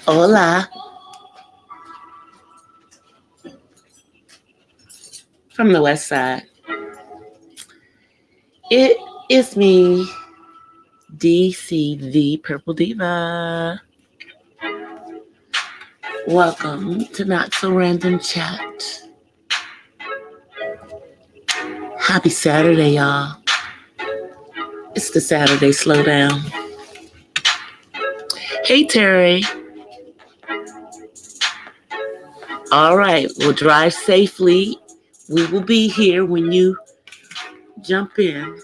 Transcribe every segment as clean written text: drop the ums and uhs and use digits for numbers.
Hola from the west side. It is me, DC the Purple Diva. Welcome to Not So Random Chat. Happy Saturday, y'all. It's the Saturday Slowdown. Hey, Terry. All right, we'll drive safely. We will be here when you jump in.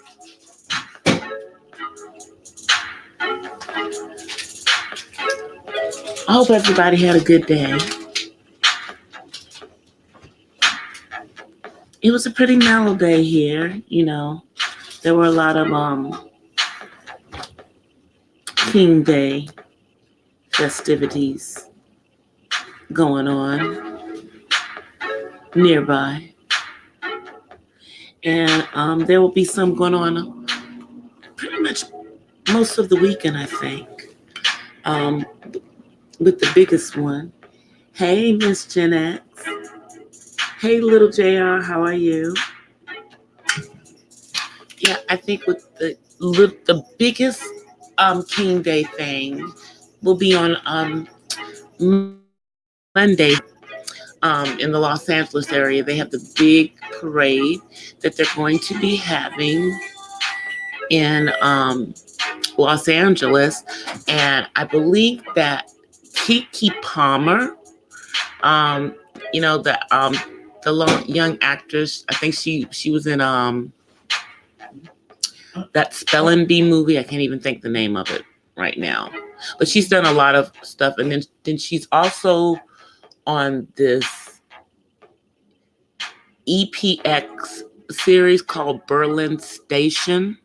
I hope everybody had a good day. It was a pretty mellow day here, you know. There were a lot of King Day festivities going on nearby. And there will be some going on pretty much most of the weekend, I think. With the biggest one. Hey, Miss Gen X. Hey, little JR, how are you? Yeah, I think with the biggest King Day thing will be on Monday. In the Los Angeles area, they have the big parade that they're going to be having in Los Angeles, and I believe that Keke Palmer, the young actress, I think she was in that Spelling Bee movie. I can't even think the name of it right now, but she's done a lot of stuff, and then she's also on this EPX series called Berlin Station.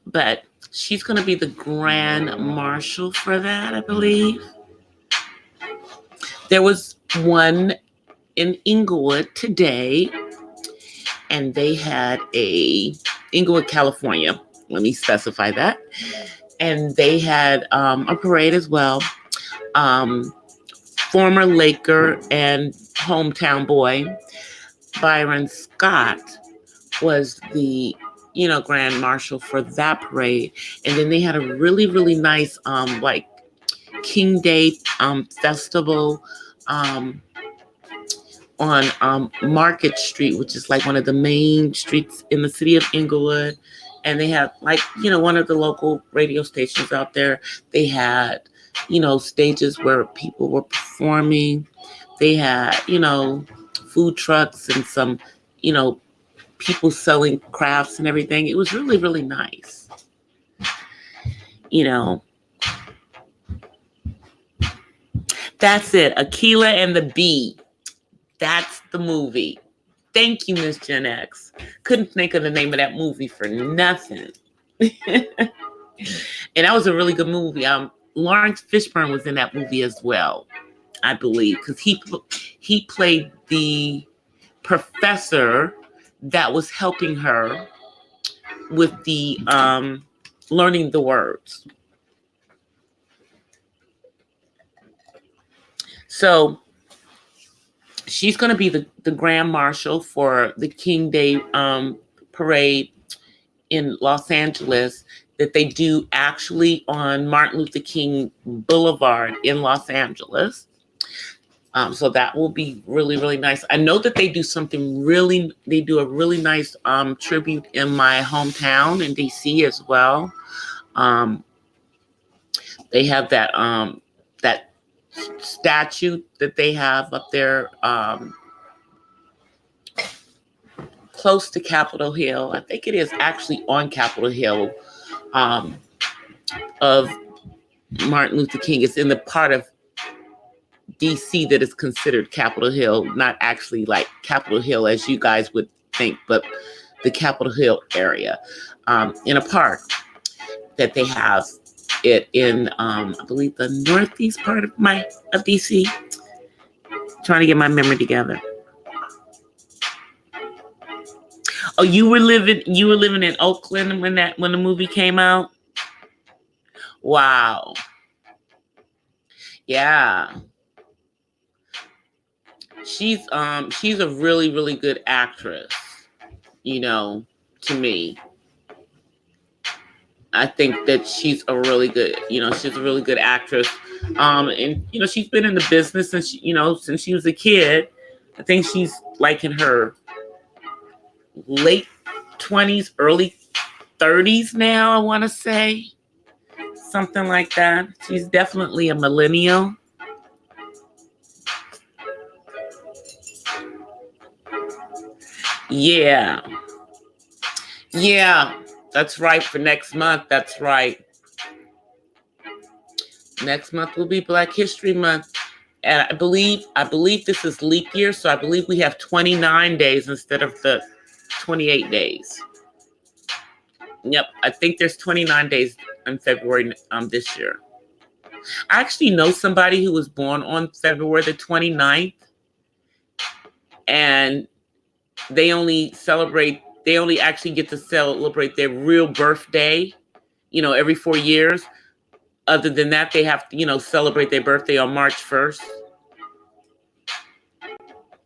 But she's going to be the grand marshal for that, I believe. There was one in Inglewood today, and they had Inglewood, California. Let me specify that. And they had a parade as well. Former Laker and hometown boy Byron Scott was the grand marshal for that parade. And then they had a really, really nice King Day festival on Market Street, which is like one of the main streets in the city of Inglewood. And they had one of the local radio stations out there. They had stages where people were performing. They had food trucks and some people selling crafts and everything. It was really, really nice. That's it. Aquila and the Bee. That's the movie. Thank you, Miss Gen X. Couldn't think of the name of that movie for nothing. And that was a really good movie. Lawrence Fishburne was in that movie as well, I believe, because he played the professor that was helping her with the learning the words. So she's going to be the grand marshal for the King Day parade in Los Angeles that they do actually on Martin Luther King Boulevard in Los Angeles. So that will be really, really nice. I know that they do a really nice tribute in my hometown in DC as well. They have that statue that they have up there close to Capitol Hill. I think it is actually on Capitol Hill of Martin Luther King. It's in the part of DC that is considered Capitol Hill, not actually like Capitol Hill as you guys would think, but the Capitol Hill area in a park that they have it in, I believe, the northeast part of DC. Trying to get my memory together. Oh, you were living in Oakland when the movie came out? Wow. Yeah. She's a really, really good actress, to me. I think that she's a really good, she's a really good actress. And she's been in the business since she was a kid. I think she's like in her late 20s, early 30s now, I want to say. Something like that. She's definitely a millennial. Yeah. Yeah. That's right. For next month. That's right. Next month will be Black History Month. And I believe this is leap year, so I believe we have 29 days instead of the 28 days. Yep, I think there's 29 days in February this year. I actually know somebody who was born on February the 29th, and they only actually get to celebrate their real birthday, every 4 years. Other than that, they have to, celebrate their birthday on March 1st.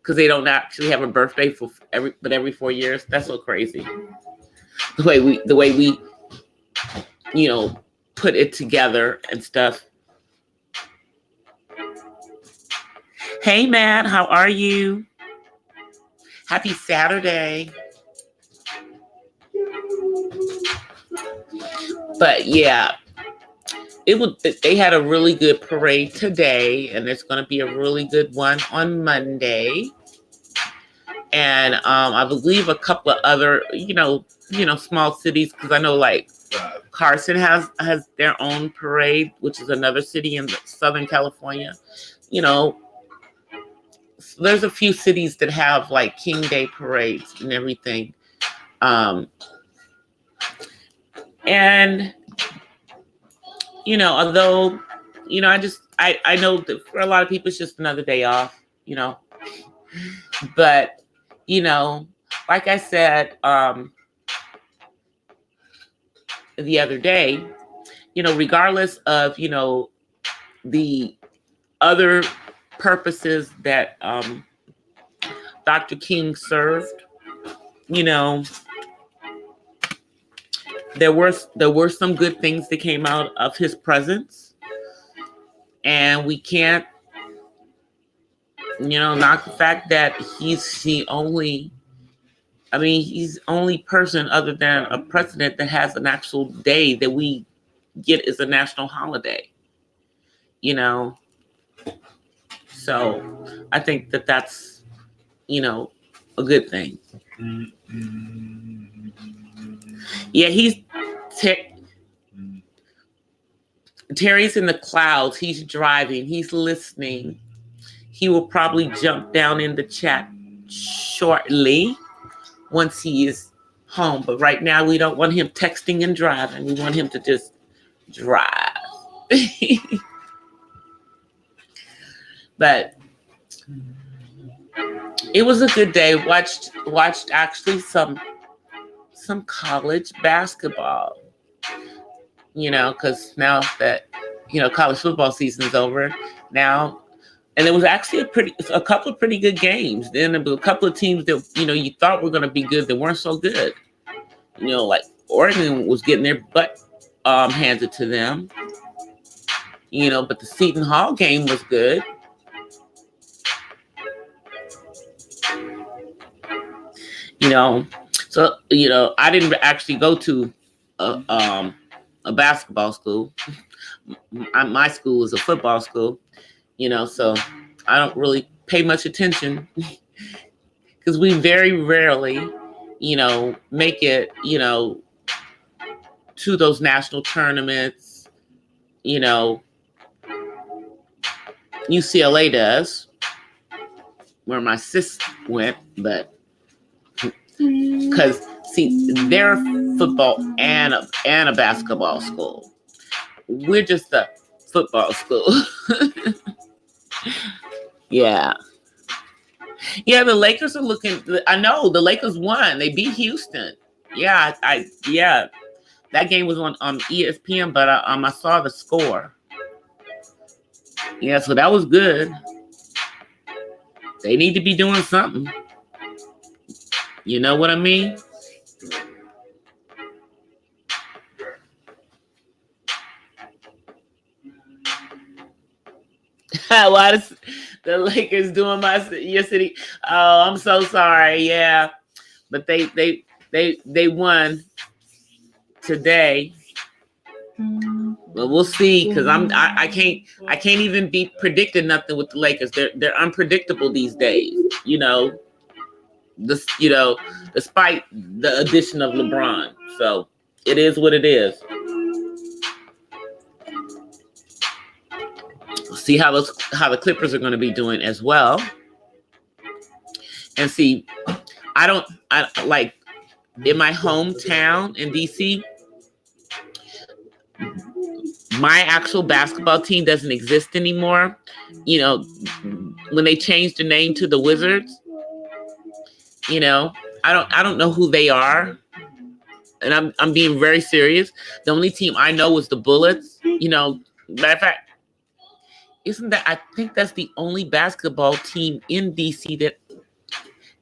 Because they don't actually have a birthday every 4 years. That's so crazy. The way we put it together and stuff. Hey Matt, how are you? Happy Saturday. But yeah, they had a really good parade today, and there's going to be a really good one on Monday. And I believe a couple of other, small cities, because I know like Carson has their own parade, which is another city in Southern California. So there's a few cities that have like King Day parades and everything. And although, I know that for a lot of people it's just another day off, but, like I said, the other day, regardless of, the other purposes that Dr. King served, there were some good things that came out of his presence, and we can't, knock the fact that he's the only person other than a president that has an actual day that we get as a national holiday, So I think that that's, a good thing. Yeah, Terry's in the clouds. He's driving. He's listening. He will probably jump down in the chat shortly once he is home. But right now, we don't want him texting and driving. We want him to just drive. But it was a good day. Watched actually some college basketball. Because now that college football season is over now. And there was actually a couple of pretty good games. Then there was a couple of teams that, you thought were going to be good that weren't so good. Like Oregon was getting their butt handed to them. But the Seton Hall game was good. So, I didn't actually go to a basketball school. My school is a football school. So I don't really pay much attention because we very rarely, make it, to those national tournaments. UCLA does, where my sis went, but because they're football and a basketball school. We're just a football school. Yeah, the Lakers are looking. I know the Lakers won. They beat Houston. Yeah, that game was on ESPN, but I saw the score. Yeah, so that was good. They need to be doing something. You know what I mean? Why is the Lakers doing your city? Oh, I'm so sorry. Yeah, but they won today. Well, we'll see, because I can't even be predicting nothing with the Lakers. They're unpredictable these days. Despite the addition of LeBron. So it is what it is. We'll see how the Clippers are going to be doing as well. And see, I like in my hometown in DC, my actual basketball team doesn't exist anymore. When they changed the name to the Wizards, I don't know who they are. And I'm being very serious. The only team I know is the Bullets. Matter of fact, I think that's the only basketball team in DC that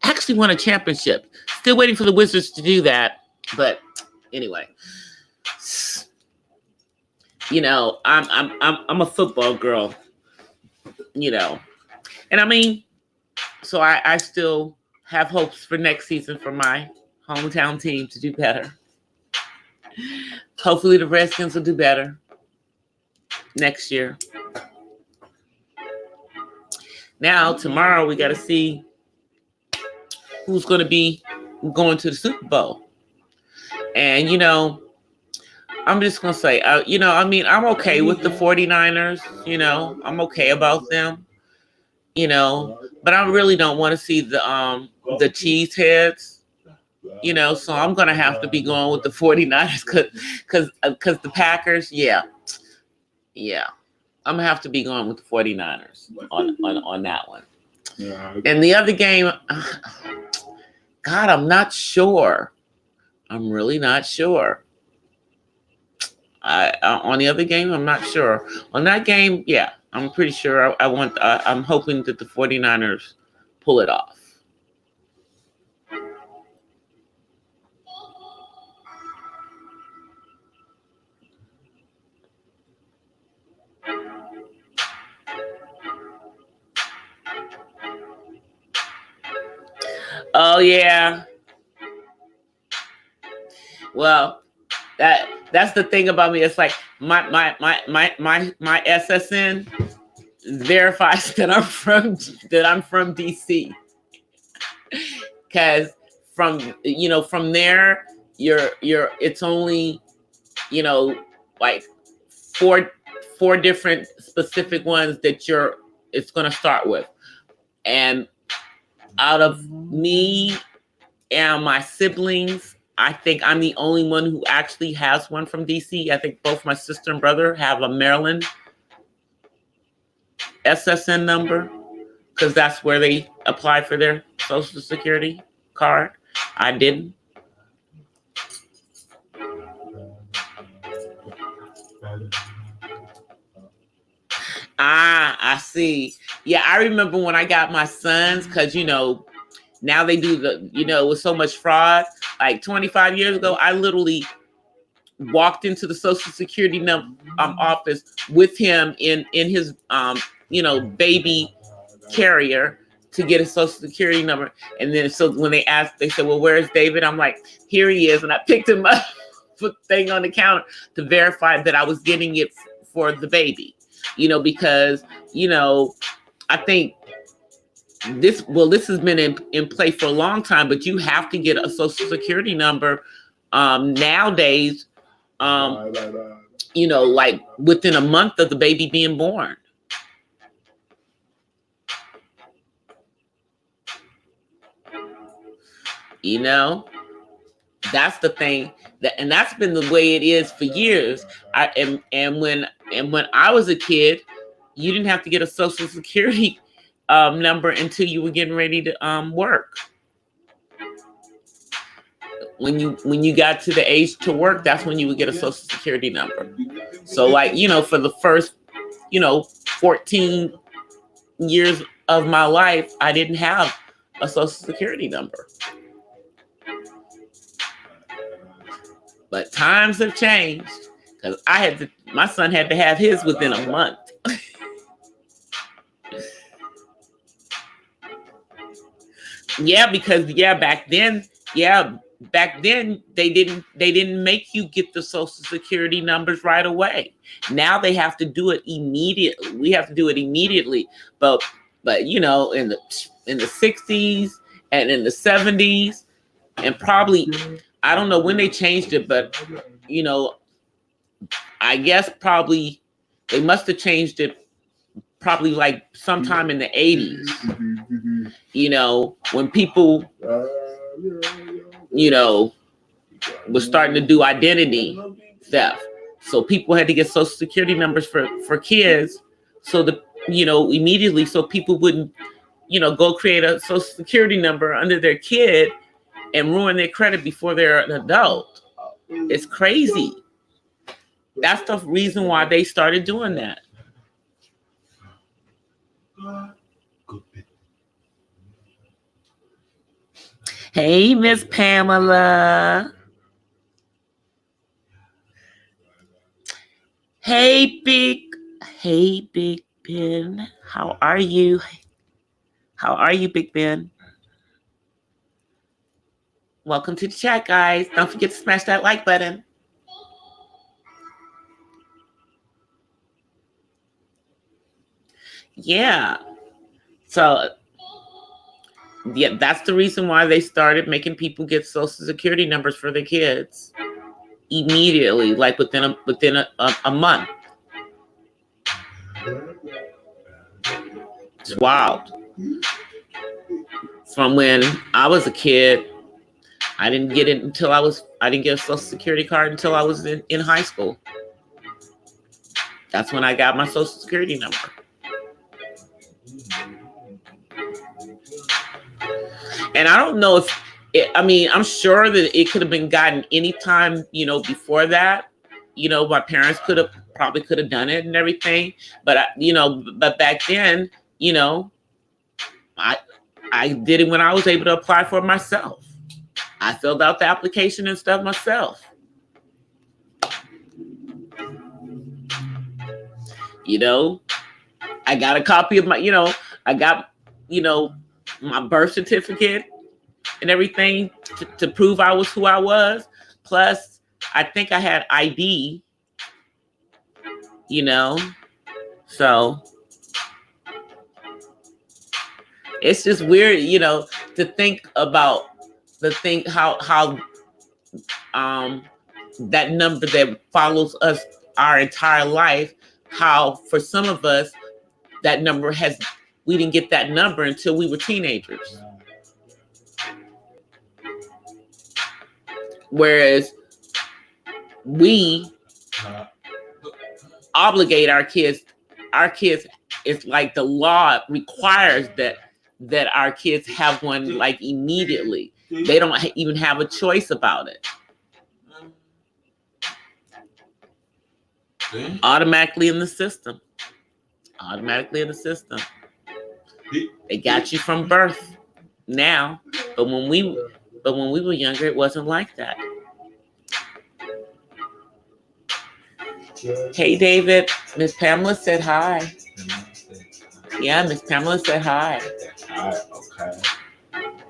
actually won a championship. Still waiting for the Wizards to do that. But anyway, I'm a football girl, and I mean, so I still have hopes for next season for my hometown team to do better. Hopefully the Redskins will do better next year. Now, tomorrow, we got to see who's going to be going to the Super Bowl. And, I'm just going to say, I'm okay with the 49ers. I'm okay about them. But I really don't want to see the cheeseheads. So I'm going to have to be going with the 49ers because the Packers, yeah. I'm going to have to be going with the 49ers on that one. Yeah. And the other game, God, I'm not sure. I'm really not sure. On the other game, I'm not sure. On that game, yeah, I'm pretty sure. I'm hoping that the 49ers pull it off. Oh yeah. Well, that's the thing about me. It's like my SSN verifies that I'm from DC. Because from there, it's only like four different specific ones that it's going to start with. And out of me and my siblings, I think I'm the only one who actually has one from DC. I think both my sister and brother have a Maryland SSN number because that's where they apply for their Social Security card. I didn't. I see. Yeah, I remember when I got my sons, because, now they do with so much fraud. Like 25 years ago, I literally walked into the Social Security office with him in his, baby carrier to get a Social Security number. And then so when they asked, they said, well, where's David? I'm like, here he is. And I picked him up, put the thing on the counter to verify that I was getting it for the baby. Because, I think this has been in play for a long time, but you have to get a Social Security number nowadays, like within a month of the baby being born. That's the thing, and that's been the way it is for years. And when I was a kid, you didn't have to get a Social Security number until you were getting ready to work. When you got to the age to work, that's when you would get a Social Security number. So like, for the first, 14 years of my life, I didn't have a Social Security number. But times have changed because my son had to have his within a month. Because back then they didn't make you get the Social Security numbers right away. Now they have to do it immediately. We have to do it immediately. But in the 60s and in the 70s, and probably I don't know when they changed it, but I guess probably they must have changed it probably like sometime in the 80s. When people was starting to do identity theft. So people had to get Social Security numbers for kids so that, immediately, so people wouldn't, go create a Social Security number under their kid and ruin their credit before they're an adult. It's crazy. That's the reason why they started doing that. Hey, Miss Pamela. Hey, Big Ben. How are you? Big Ben? Welcome to the chat, guys. Don't forget to smash that like button. Yeah. So, that's the reason why they started making people get Social Security numbers for their kids immediately, like within a month. It's wild. From when I was a kid, I didn't get it until I didn't get a Social Security card until I was in high school. That's when I got my Social Security number. And I don't know I'm sure that it could have been gotten anytime, before that. My parents probably could have done it and everything. But, but back then, I did it when I was able to apply for it myself. I filled out the application and stuff myself. I got a copy of my, I got, my birth certificate and everything to prove I was who I was. Plus, I think I had ID, so it's just weird, to think about how that number that follows us our entire life, how for some of us that number we didn't get that number until we were teenagers. Whereas we obligate our kids, it's like the law requires that our kids have one like immediately. They don't even have a choice about it. Automatically in the system. They got you from birth now, but when we were younger, it wasn't like that. Hey, David. Miss Pamela said hi. Yeah, Miss Pamela said hi. Hi, okay.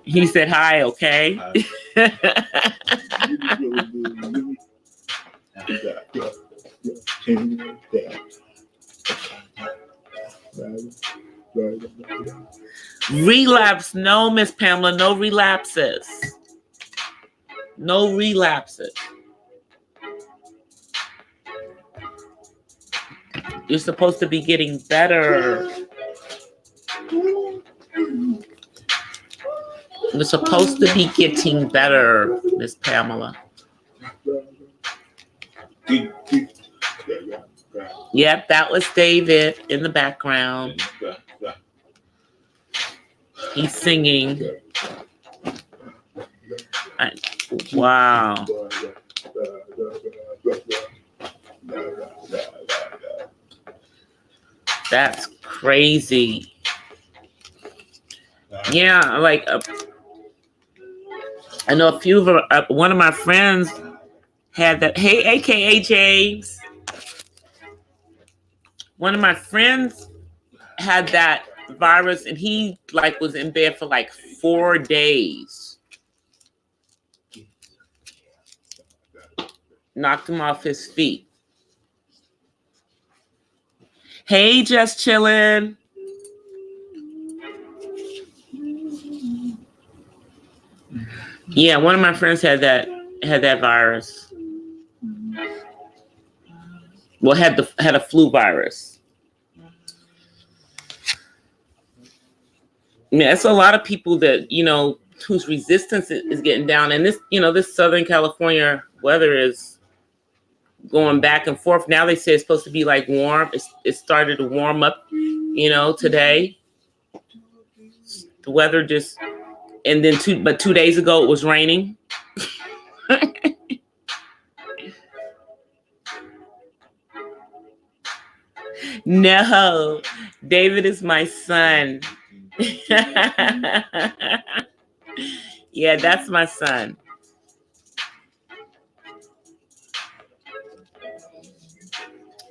He said hi, okay. Relapse. No, Miss Pamela, no relapses. No relapses. You're supposed to be getting better. You're supposed to be getting better, Miss Pamela. Yep, that was David in the background. He's singing. Wow. That's crazy. Yeah, like I know a few of one of my friends had that. Hey, AKA James. One of my friends had that virus, and he like was in bed for like 4 days. Knocked him off his feet. Hey, just chilling. Yeah, one of my friends had that virus. Well, had a flu virus. Yeah, it's a lot of people that, you know, whose resistance is getting down. And this, you know, this Southern California weather is going back and forth. Now they say it's supposed to be like warm. It started to warm up, you know, today. The weather just, and then 2 days ago it was raining. No, David is my son. Yeah, that's my son.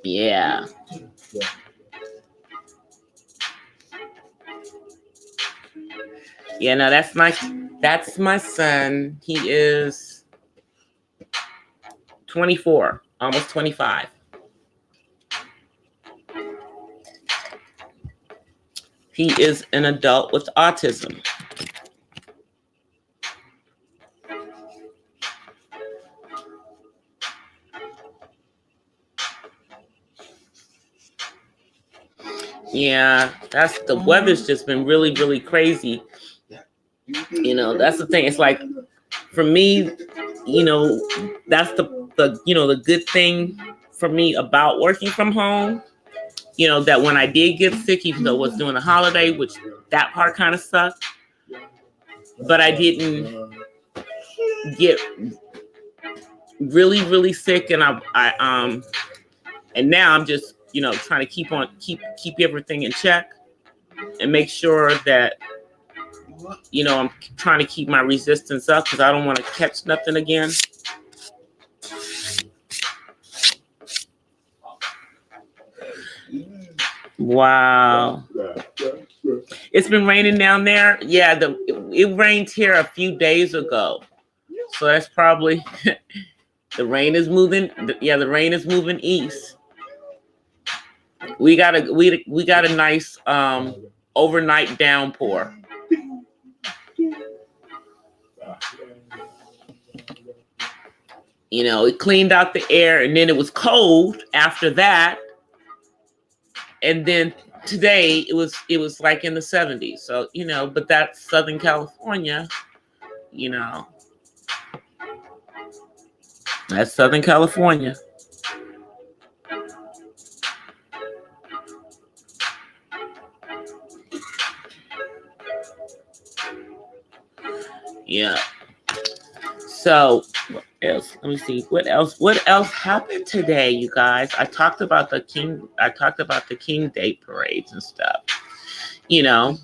Yeah. Yeah, no, that's my son. He is 24, almost 25. He is an adult with autism. Yeah, the weather's just been really, really crazy. You know, that's the thing. It's like, for me, you know, that's the you know, the good thing for me about working from home. You know, that when I did get sick, even though it was during the holiday, which that part kind of sucked, but I didn't get really, really sick, and and now I'm just, you know, trying to keep everything in check and make sure that, you know, I'm trying to keep my resistance up because I don't want to catch nothing again. Wow. It's been raining down there. Yeah, it rained here a few days ago. So that's probably the rain is moving. Yeah, the rain is moving east. We got a nice overnight downpour. You know, it cleaned out the air, and then it was cold after that. And then today it was like in the 70s. So, you know, but that's Southern California, you know. That's Southern California. Yeah. So what else? Let me see. What else happened today, you guys? I talked about the King Day parades and stuff. You know.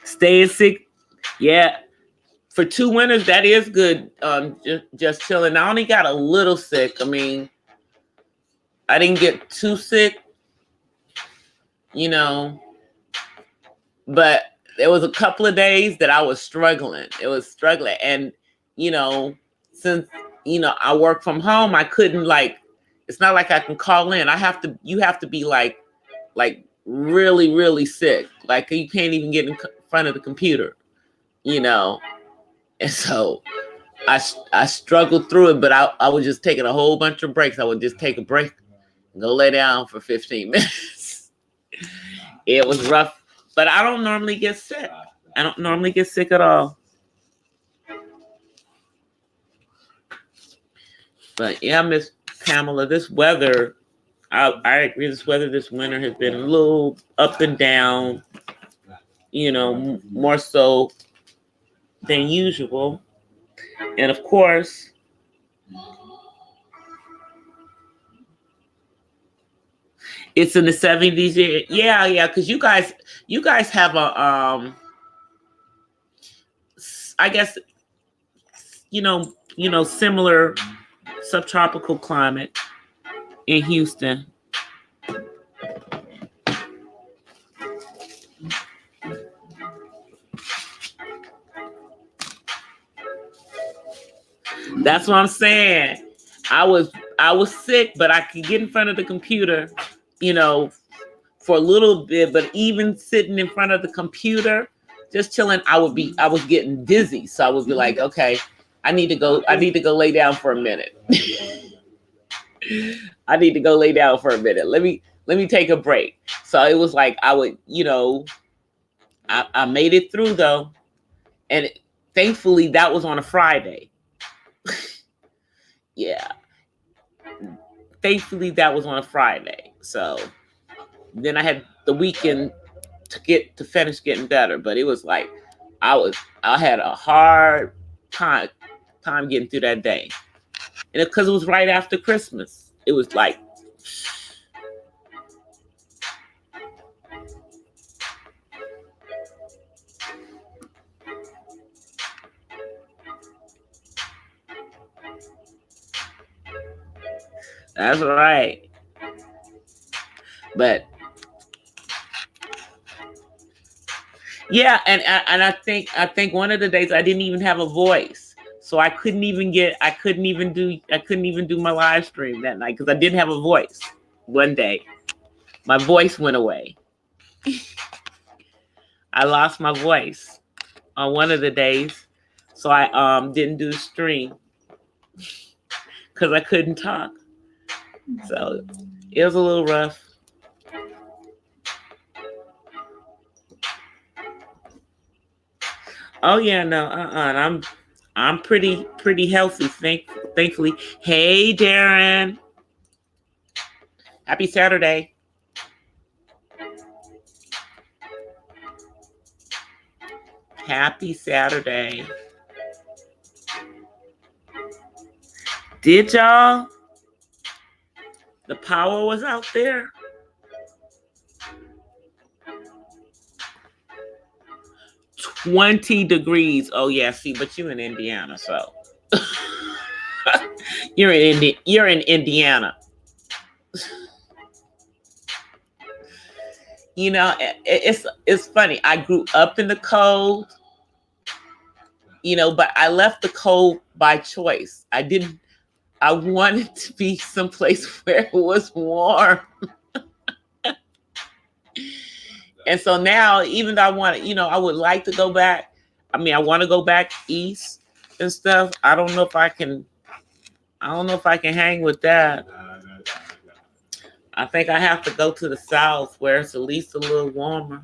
Staying sick. Yeah. For 2 winters, that is good. Just chilling. I only got a little sick. I mean, I didn't get too sick, you know, but there was a couple of days that I was struggling. And, you know, since, you know, I work from home, I couldn't, like, it's not like I can call in. You have to be like really, really sick. Like, you can't even get in front of the computer, you know. And so I struggled through it, but I was just taking a whole bunch of breaks. I would just take a break and go lay down for 15 minutes. It was rough, but I don't normally get sick. I don't normally get sick at all. But yeah, Miss Pamela, this weather, I agree. This weather this winter has been a little up and down, you know, more so than usual. And of course, It's in the 70s. Yeah, because you guys have a I guess similar subtropical climate in Houston. That's what I'm saying. I was sick, but I could get in front of the computer, for a little bit. But even sitting in front of the computer, just chilling, I was getting dizzy. So I would be like, okay, I need to go lay down for a minute. I need to go lay down for a minute. Let me take a break. So it was like I would, I made it through though. And thankfully that was on a Friday. Yeah. Thankfully that was on a Friday. So then I had the weekend to finish getting better. But it was like I had a hard time getting through that day. And because it was right after Christmas. It was like that's right. But yeah, and I think one of the days I didn't even have a voice, so I couldn't even do my live stream that night because I didn't have a voice. One day, my voice went away. I lost my voice on one of the days, so I didn't do the stream because I couldn't talk. So it was a little rough. Oh yeah, no, I'm pretty healthy, thankfully. Hey, Darren. Happy Saturday. Happy Saturday. Did y'all? The power was out there. $20 degrees. Oh yeah, see, but you're in Indiana, so you're in Indiana. It's funny. I grew up in the cold, but I left the cold by choice. I wanted to be someplace where it was warm. And so now, even though I would like to go back. I mean, I want to go back east and stuff. I don't know if I can hang with that. I think I have to go to the south where it's at least a little warmer.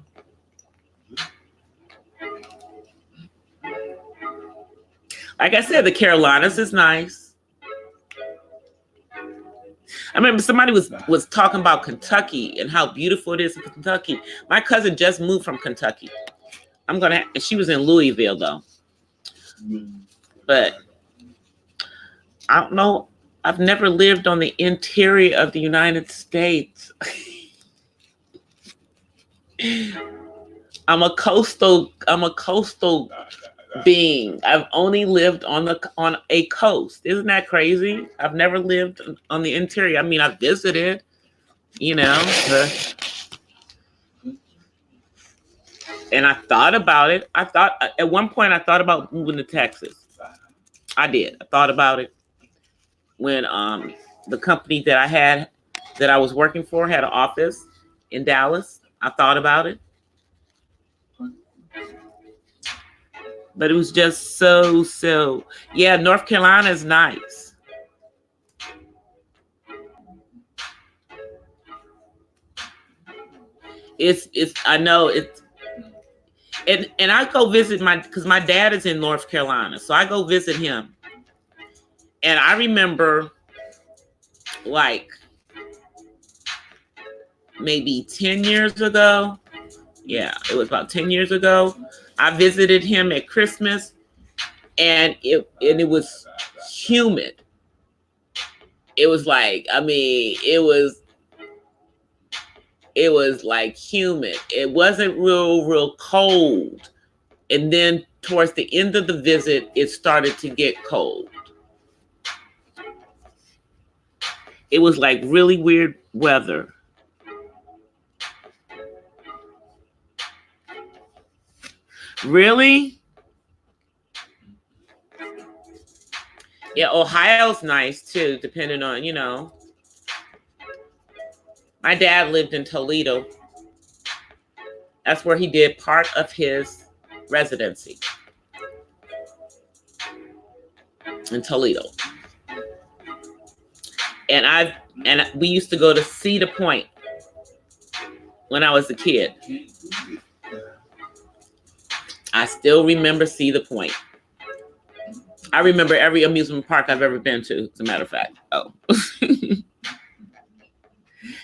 Like I said, the Carolinas is nice. I remember somebody was talking about Kentucky and how beautiful it is in Kentucky. My cousin just moved from Kentucky. She was in Louisville though. But I don't know. I've never lived on the interior of the United States. I'm a coastal being. I've only lived on a coast. Isn't that crazy? I've never lived on the interior. I mean, I've visited, and I thought about it. At one point I thought about moving to Texas. I did. I thought about it when the company that I was working for had an office in Dallas. I thought about it. But it was just so. Yeah, North Carolina is nice. I know it's, and I go visit because my dad is in North Carolina, so I go visit him. And I remember, like, maybe 10 years ago. Yeah, it was about 10 years ago. I visited him at Christmas, and it was humid. it was like, I mean, it was like humid. It wasn't real cold. And then towards the end of the visit, it started to get cold. It was like really weird weather. Really? Yeah, Ohio's nice too, depending on, you know. My dad lived in Toledo. That's where he did part of his residency. In Toledo. And we used to go to Cedar Point when I was a kid. I still remember Cedar Point. I remember every amusement park I've ever been to, as a matter of fact. Oh.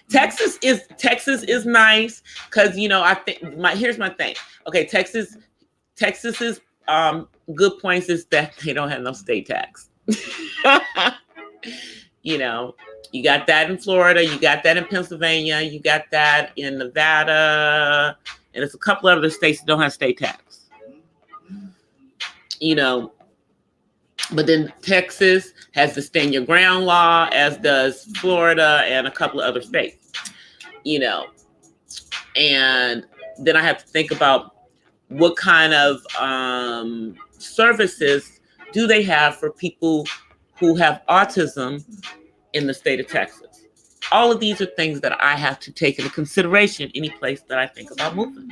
Texas is nice because, you know, I think here's my thing. Okay, Texas's good points is that they don't have no state tax. You know, you got that in Florida, you got that in Pennsylvania, you got that in Nevada, and there's a couple other states that don't have state tax. You know, but then Texas has the stand your ground law, as does Florida and a couple of other states. You know, and then I have to think about what kind of services do they have for people who have autism in the state of Texas. All of these are things that I have to take into consideration any place that I think about moving.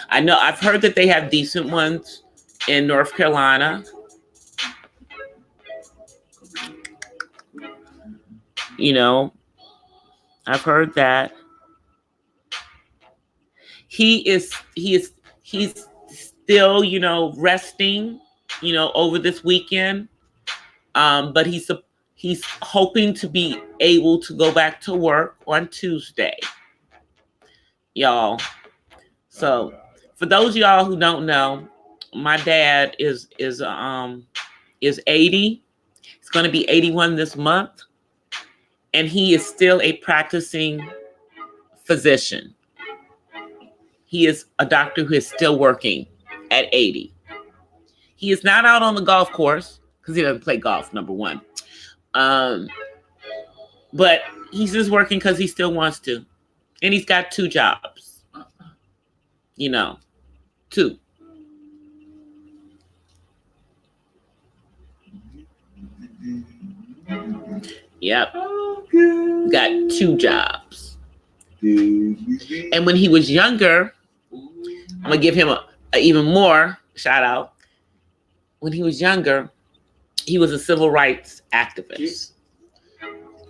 I know I've heard that they have decent ones in North Carolina. You know, I've heard that. He's still, you know, resting, you know, over this weekend. But he's hoping to be able to go back to work on Tuesday. Y'all. So for those of y'all who don't know, my dad is 80. He's going to be 81 this month. And he is still a practicing physician. He is a doctor who is still working at 80. He is not out on the golf course because he doesn't play golf, number one. But he's just working because he still wants to. And he's got 2 jobs. You know, 2. Yep. Got 2 jobs. And when he was younger, I'm going to give him a even more shout out. When he was younger, he was a civil rights activist.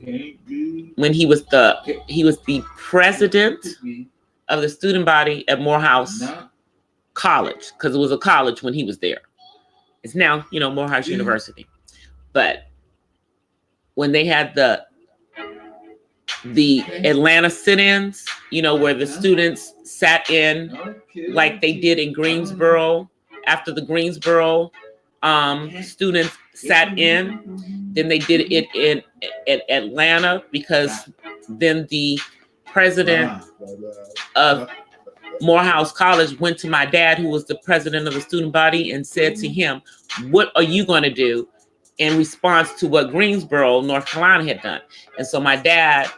When he was the president of the student body at Morehouse College, because it was a college when he was there. It's now, you know, Morehouse University. But when they had the Atlanta sit-ins, you know, where the students sat in like they did in Greensboro, after the Greensboro students sat in, then they did it in Atlanta, because then the president of Morehouse College went to my dad, who was the president of the student body, and said to him, what are you going to do in response to what Greensboro, North Carolina had done? And so my dad,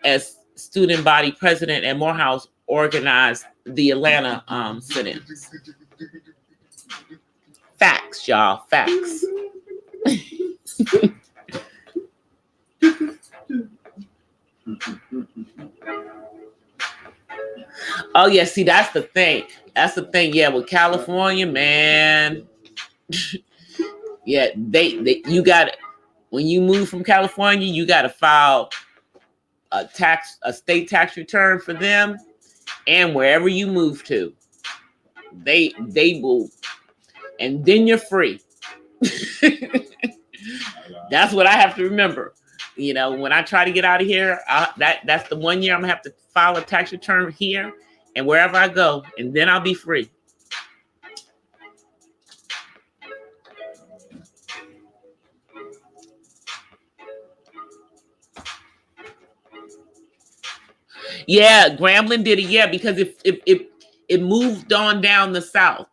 as student body president at Morehouse, organized the Atlanta sit-ins. Facts, y'all, facts. Oh yeah, see, that's the thing. Yeah, with California, man. Yeah, you got, when you move from California, you got to file a state tax return for them, and wherever you move to, they will, and then you're free. That's what I have to remember. You know, when I try to get out of here, that's the 1 year I'm gonna have to file a tax return here and wherever I go, and then I'll be free. Yeah, Grambling did it. Yeah, because it moved on down the south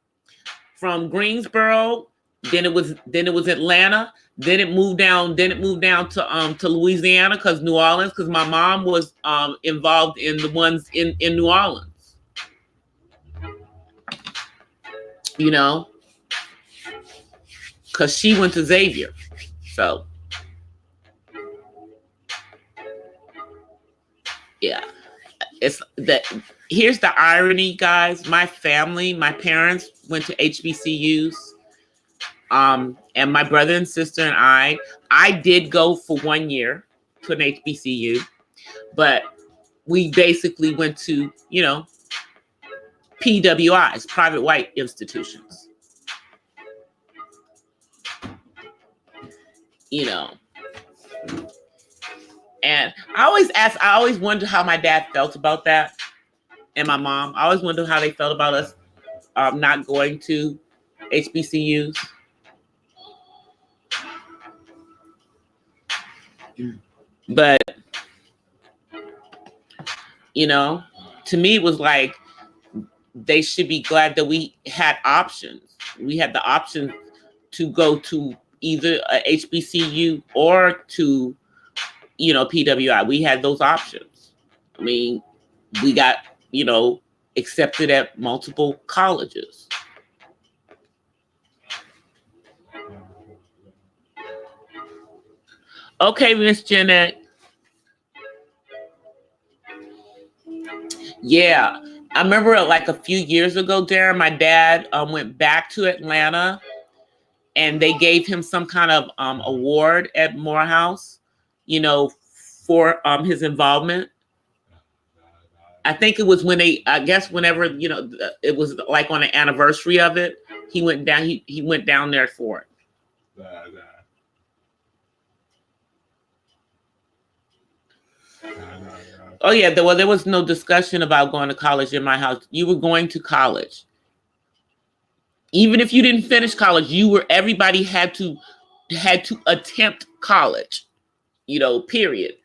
from Greensboro. Then it was Atlanta. Then it moved down. Then it moved down to Louisiana because New Orleans. Because my mom was involved in the ones in New Orleans. You know, because she went to Xavier. So yeah, it's that. Here's the irony, guys. My family, my parents went to HBCUs. And my brother and sister and I did go for 1 year to an HBCU, but we basically went to, PWIs, private white institutions, And I always wondered how my dad felt about that, and my mom. I always wondered how they felt about us not going to HBCUs. But, to me, it was like they should be glad that we had options. We had the option to go to either a HBCU or to, PWI. We had those options. I mean, we got, accepted at multiple colleges. Okay, Miss Jeanette. Yeah. I remember like a few years ago, Darren, my dad went back to Atlanta and they gave him some kind of award at Morehouse, for his involvement. I think it was whenever, it was like on the anniversary of it, he went down, he went down there for it. Oh yeah, there was no discussion about going to college in my house. You were going to college. Even if you didn't finish college, everybody had to attempt college, period.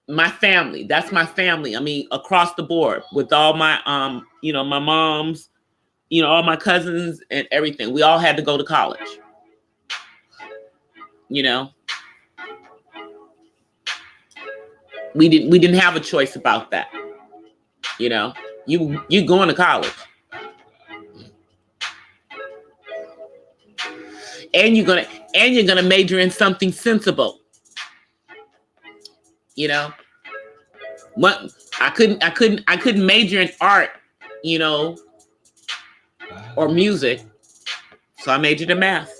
My family, that's my family. I mean, across the board with all my, my moms, all my cousins and everything. We all had to go to college, We didn't have a choice about that. You going to college. And you're gonna major in something sensible. What I couldn't major in art, or music. So I majored in math.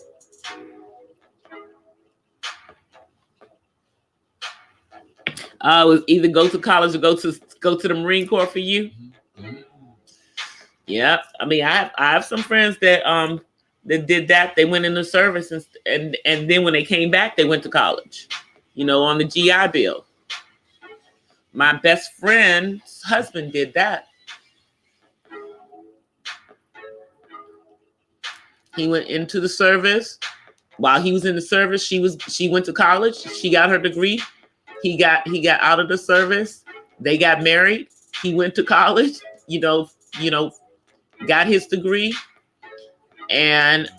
It was either go to college or go to the Marine Corps for you. Yeah, I mean, I have some friends that did that. They went in the service and then when they came back, they went to college. On the GI Bill. My best friend's husband did that. He went into the service. While he was in the service, she went to college. She got her degree. He got out of the service. They got married. He went to college, got his degree. And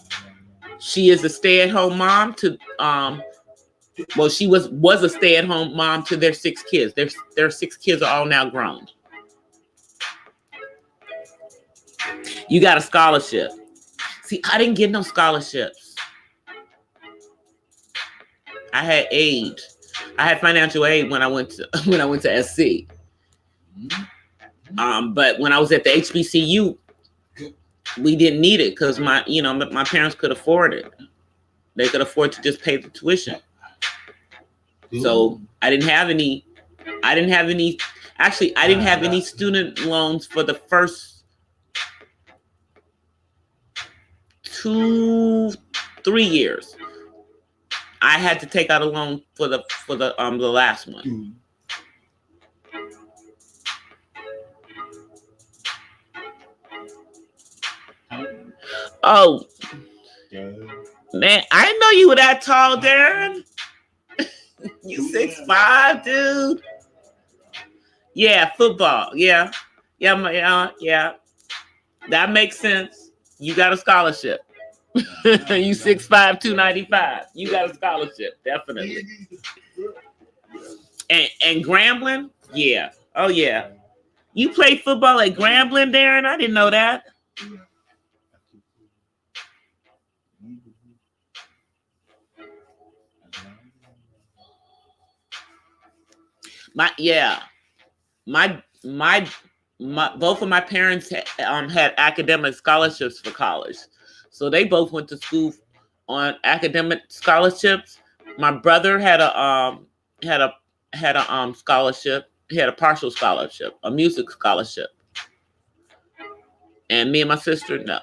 she is a stay-at-home mom to she was a stay-at-home mom to their 6 kids. Their 6 kids are all now grown. You got a scholarship. See, I didn't get no scholarships. I had aid. I had financial aid when I went to SC. But when I was at the HBCU, we didn't need it because my parents could afford it. They could afford to just pay the tuition. So I didn't have any. Actually, I didn't have any student loans for the first 2-3 years. I had to take out a loan for the last one. Oh, man, I didn't know you were that tall, Darren. You 6'5", dude. Yeah, football. Yeah. Yeah. That makes sense. You got a scholarship. You 6'5", 295. You got a scholarship, definitely. And Grambling? Yeah. Oh yeah. You played football at Grambling, Darren? I didn't know that. My both of my parents had academic scholarships for college, so they both went to school on academic scholarships. My brother had a scholarship. He had a partial scholarship, a music scholarship, and me and my sister, no.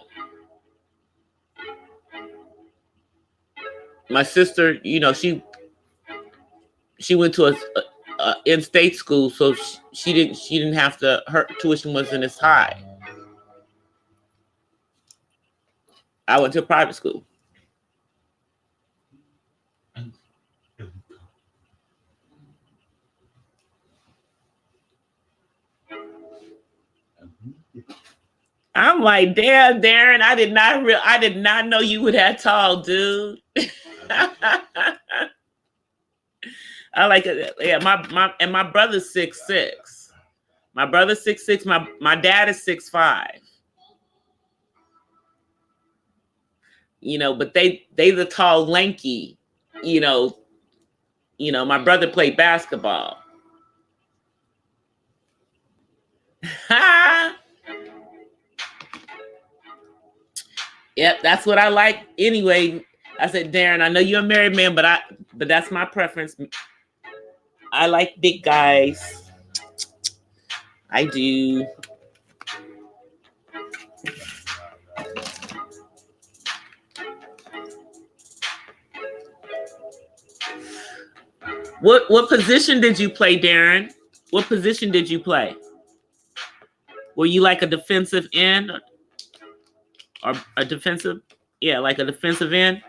My sister, she went to a in-state school, so she didn't have to. Her tuition wasn't as high. I went to a private school. I'm like, damn, Darren, I did not know you were that tall, dude. I like it. Yeah, my brother's 6'6". My brother's 6'6". My dad is 6'5". But they the tall, lanky. My brother played basketball. Yep, that's what I like. Anyway, I said, Darren, I know you're a married man, but that's my preference. I like big guys. I do. What position did you play, Darren? What position did you play? Were you like a defensive end or a defensive? Yeah, like a defensive end.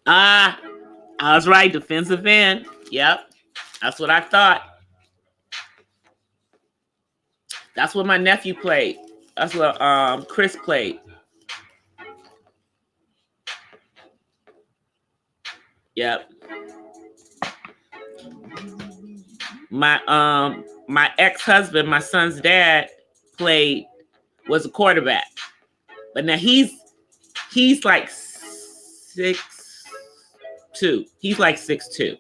I was right, defensive end. Yep, that's what I thought. That's what my nephew played. That's what Chris played. Yep. My ex-husband, my son's dad, was a quarterback. But now he's like 6'2". He's like 6'2".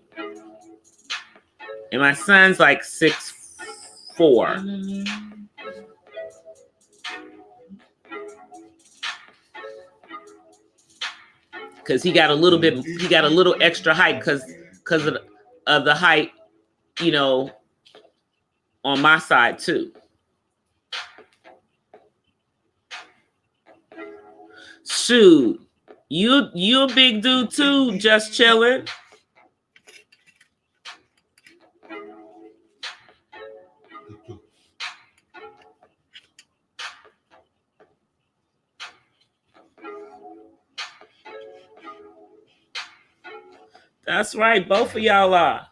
And my son's like 6'4". Because he got a little extra height because of the height, on my side too. Shoot, you a big dude too, just chilling. That's right, both of y'all are.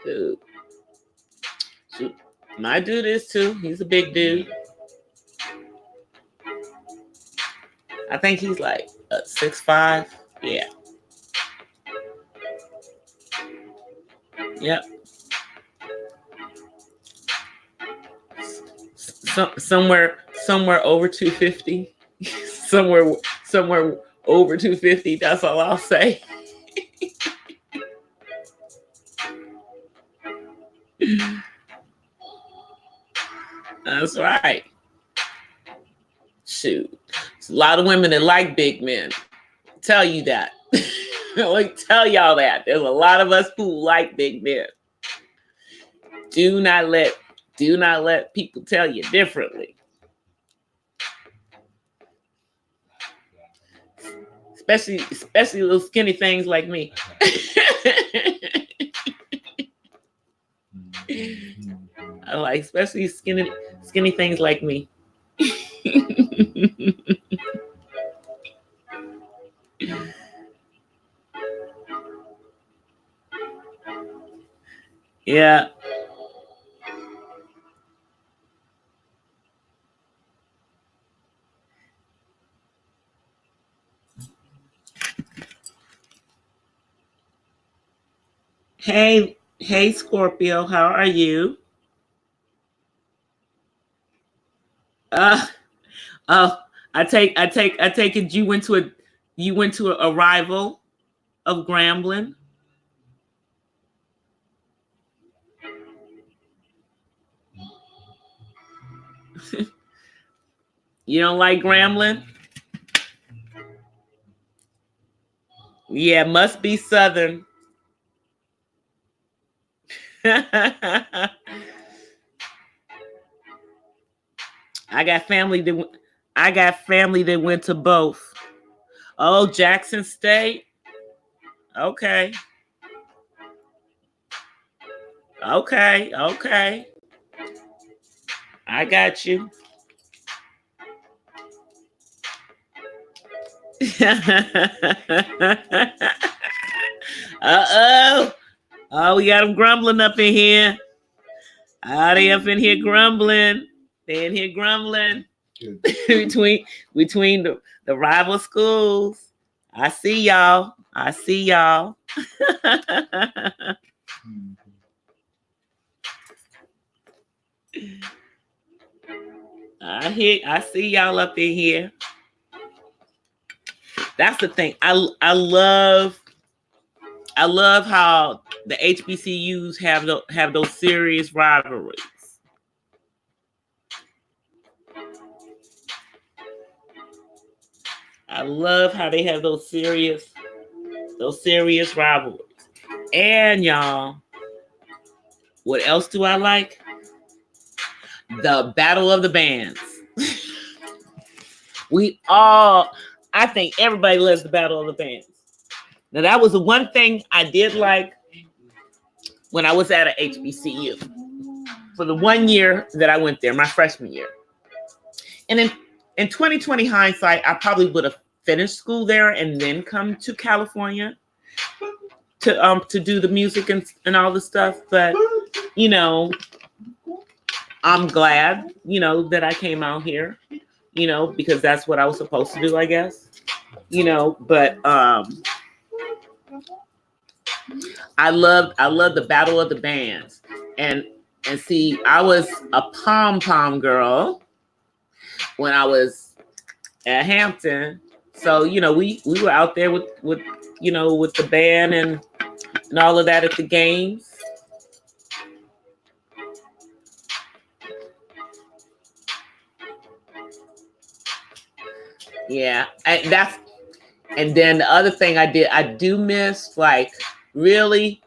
Dude. Shoot. My dude is too. He's a big dude. I think he's like 6'5". Yeah. Yep. Somewhere over 250. somewhere over 250. That's all I'll say. That's right. Shoot. There's a lot of women that like big men. I'll tell you that. Like, tell y'all that. There's a lot of us who like big men. Do not let people tell you differently. Especially little skinny things like me. I like especially skinny Skinny things like me. Yeah. Hey, Scorpio, how are you? Uh, oh, I take it you went to a rival of Grambling. You don't like Grambling? Yeah, must be Southern. I got family that went to both. Oh, Jackson State. Okay. Okay. I got you. Uh-oh. Oh, we got them grumbling up in here. Oh, they up in here grumbling. They in here grumbling. between the rival schools. I see y'all. I see y'all up in here. That's the thing. I love how the HBCUs have those serious rivalries. I love how they have those serious rivalries. And y'all, what else do I like? The Battle of the Bands. I think everybody loves the Battle of the Bands. Now, that was the one thing I did like when I was at a HBCU for the 1 year that I went there, my freshman year. And in 2020 hindsight, I probably would have finished school there and then come to California to do the music and all the stuff. But, I'm glad, that I came out here, because that's what I was supposed to do, I guess. But I love the Battle of the Bands. And see, I was a pom-pom girl when I was at Hampton. So, we were out there with the band and all of that at the games. Yeah, and then the other thing I do miss, really,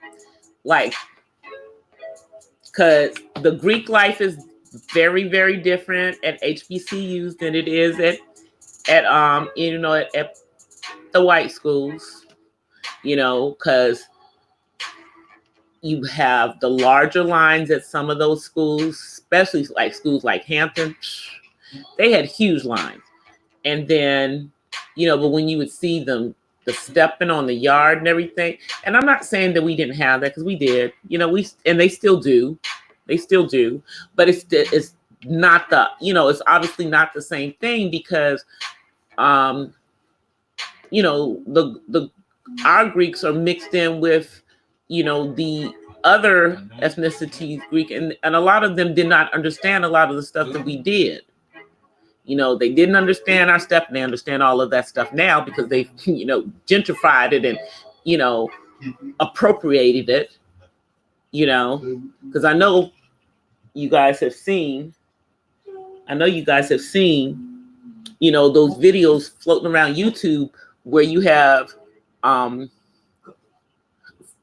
because the Greek life is very, very different at HBCUs than it is at the white schools, because you have the larger lines at some of those schools, especially like schools like Hampton. They had huge lines. And then, but when you would see them, the stepping on the yard and everything, and I'm not saying that we didn't have that, because we did, and they still do, but it's not it's obviously not the same thing, because, the our Greeks are mixed in with, the other ethnicities, Greek, and a lot of them did not understand a lot of the stuff that we did. They didn't understand our stuff, and they understand all of that stuff now because they, gentrified it and, appropriated it, because I know you guys have seen, those videos floating around YouTube where you have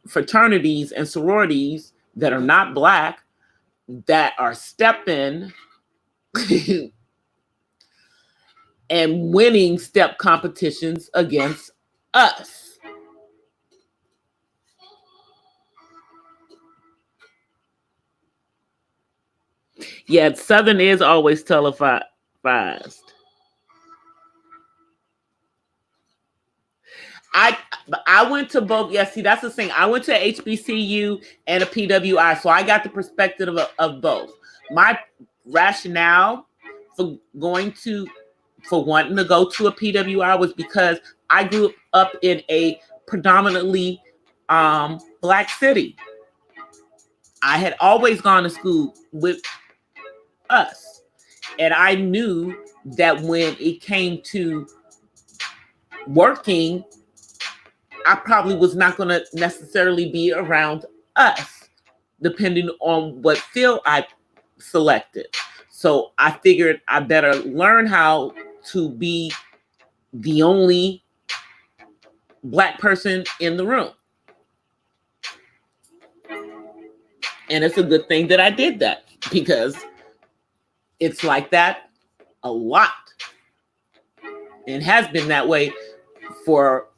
fraternities and sororities that are not Black that are stepping and winning step competitions against us. Yeah, Southern is always televised. I went to both. Yeah, see, that's the thing. I went to HBCU and a PWI, so I got the perspective of both. My rationale for wanting to go to a PWI was because I grew up in a predominantly Black city. I had always gone to school with us, and I knew that when it came to working, I probably was not going to necessarily be around us, depending on what field I selected. So I figured I better learn how to be the only Black person in the room. And it's a good thing that I did that, because it's like that a lot. And has been that way for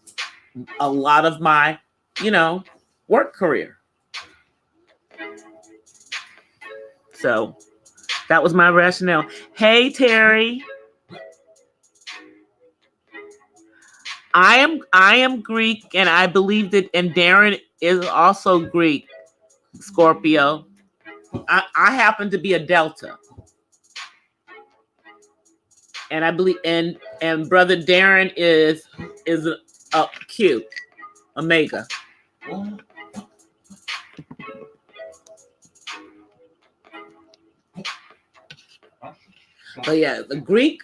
a lot of my, work career. So that was my rationale. Hey, Terry. I am Greek, and I believe that, and Darren is also Greek, Scorpio. I happen to be a Delta. And I believe, and brother Darren is a Q, Omega. But yeah, the Greek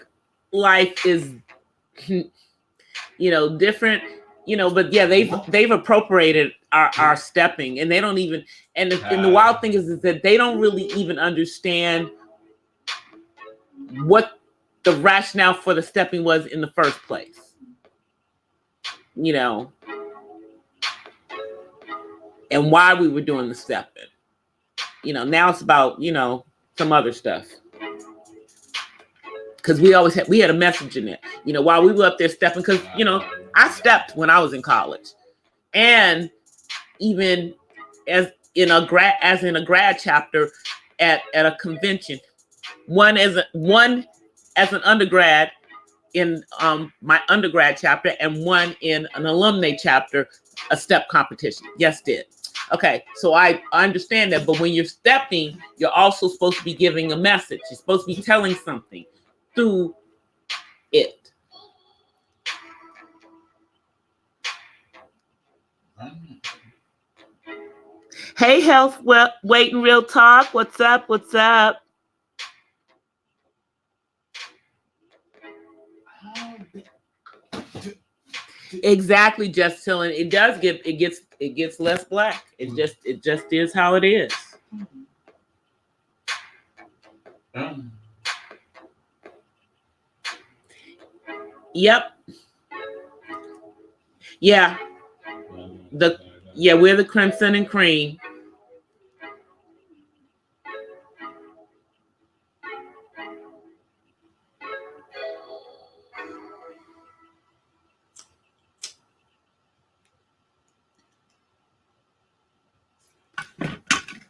life is, different, but yeah, they've appropriated our stepping, and they don't even, and the wild thing is that they don't really even understand what the rationale for the stepping was in the first place, and why we were doing the stepping. Now it's about, some other stuff. Because we had a message in it, while we were up there stepping, because, I stepped when I was in college, and even as in a grad chapter at a convention, one as an undergrad in my undergrad chapter, and one in an alumni chapter, a step competition. Yes, did. Okay, so I understand that, but when you're stepping, you're also supposed to be giving a message. You're supposed to be telling something through it. Hey, Health Weight and Real Talk. What's up? What's up? Exactly, just telling. It gets less Black. It just is how it is. Yep. Yeah. We're the crimson and cream.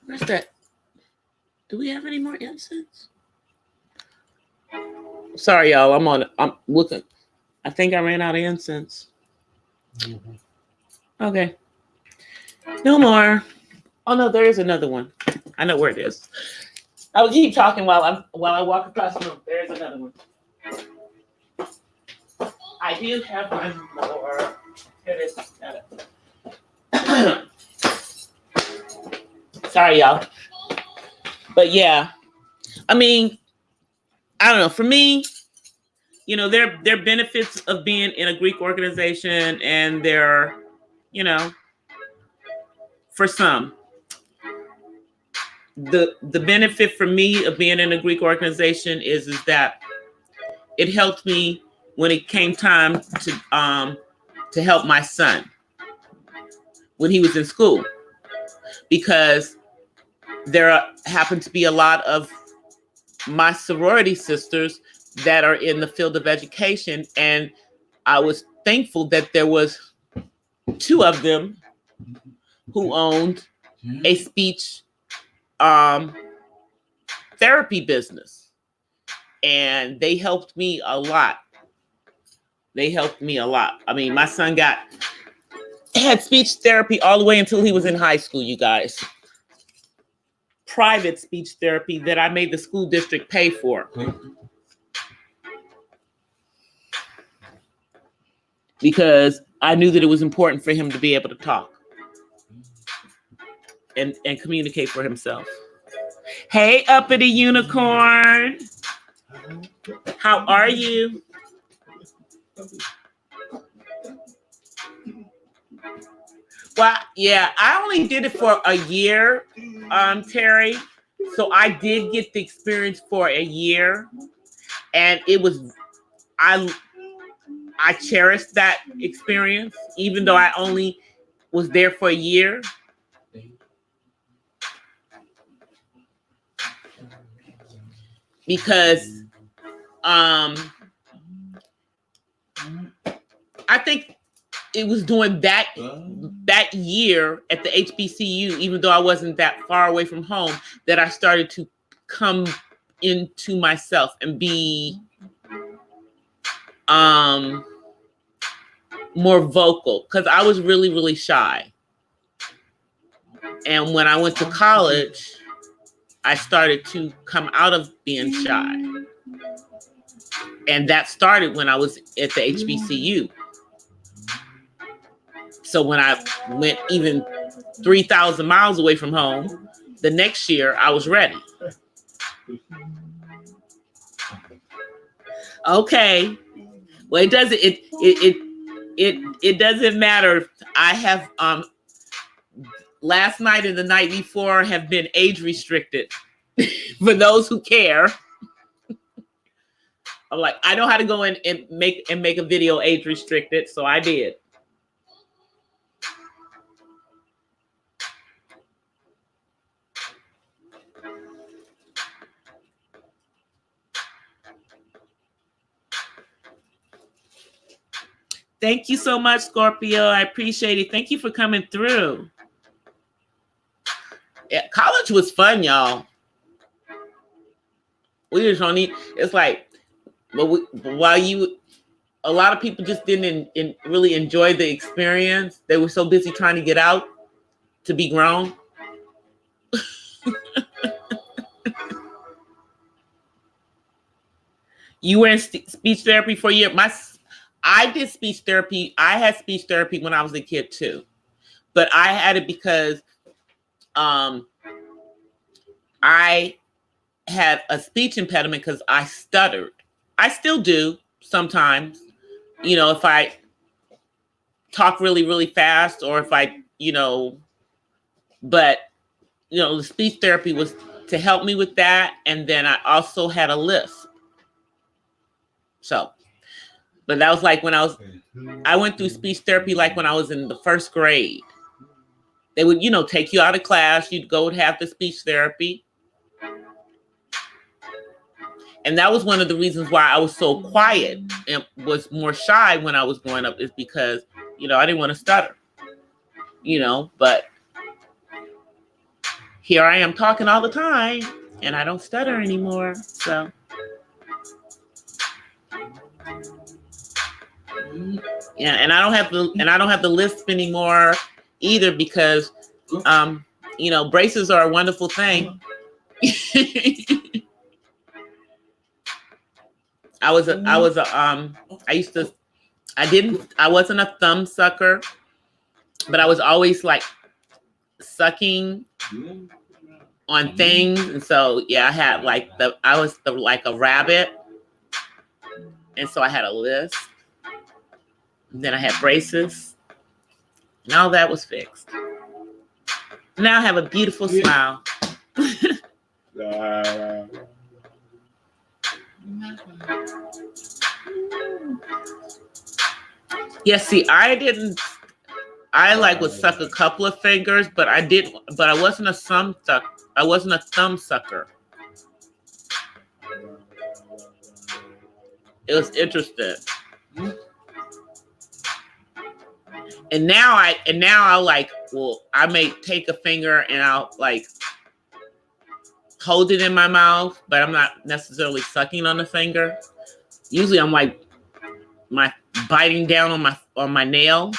Where's that? Do we have any more incense? Sorry, y'all. I'm looking. I think I ran out of incense. Mm-hmm. Okay. No more. Oh no, there is another one. I know where it is. I will keep talking while I walk across the room. There is another one. I do have one more. Here it is. Got it. Sorry, y'all. But yeah, I mean, I don't know. For me, there are benefits of being in a Greek organization, and there are, for some, the benefit for me of being in a Greek organization is that it helped me when it came time to help my son when he was in school, because there happened to be a lot of my sorority sisters that are in the field of education, and I was thankful that there was 2 of them who owned a speech therapy business, and they helped me a lot. I mean, my son had speech therapy all the way until he was in high school, you guys. Private speech therapy that I made the school district pay for. Because I knew that it was important for him to be able to talk and communicate for himself. Hey, uppity unicorn. How are you? Well, yeah, I only did it for a year, Terry. So I did get the experience for a year, and it was, I cherished that experience, even though I only was there for a year. Because I think it was doing that year at the HBCU, even though I wasn't that far away from home, that I started to come into myself and be more vocal, because I was really, really shy. And when I went to college, I started to come out of being shy. And that started when I was at the HBCU. So when I went even 3,000 miles away from home, the next year I was ready. Okay. Well, it doesn't matter. I have last night and the night before have been age restricted for those who care. I'm like, I know how to go in and make a video age restricted, so I did. Thank you so much, Scorpio. I appreciate it. Thank you for coming through. Yeah, college was fun, y'all. We just don't need, it's like, but while a lot of people just didn't really enjoy the experience. They were so busy trying to get out to be grown. You were in speech therapy for a year. I did speech therapy. I had speech therapy when I was a kid too, but I had it because I had a speech impediment because I stuttered. I still do sometimes, you know, if I talk really, really fast, or if I, but, the speech therapy was to help me with that. And then I also had a lisp. So, but that was like when I went through speech therapy like when I was in the first grade. They would, take you out of class. You'd go and have the speech therapy. And that was one of the reasons why I was so quiet and was more shy when I was growing up, is because, I didn't want to stutter, but here I am talking all the time and I don't stutter anymore. So. Yeah, and I don't have the lisp anymore either, because braces are a wonderful thing. I wasn't a thumb sucker, but I was always like sucking on things. And so yeah, I had like like a rabbit. And so I had a lisp. Then I had braces. And all that was fixed. Now I have a beautiful smile. Yeah, see, I would suck a couple of fingers, but I wasn't a thumb sucker. It was interesting. And now I'll like, well, I may take a finger and I'll like hold it in my mouth, but I'm not necessarily sucking on the finger. Usually I'm like biting down on my nail.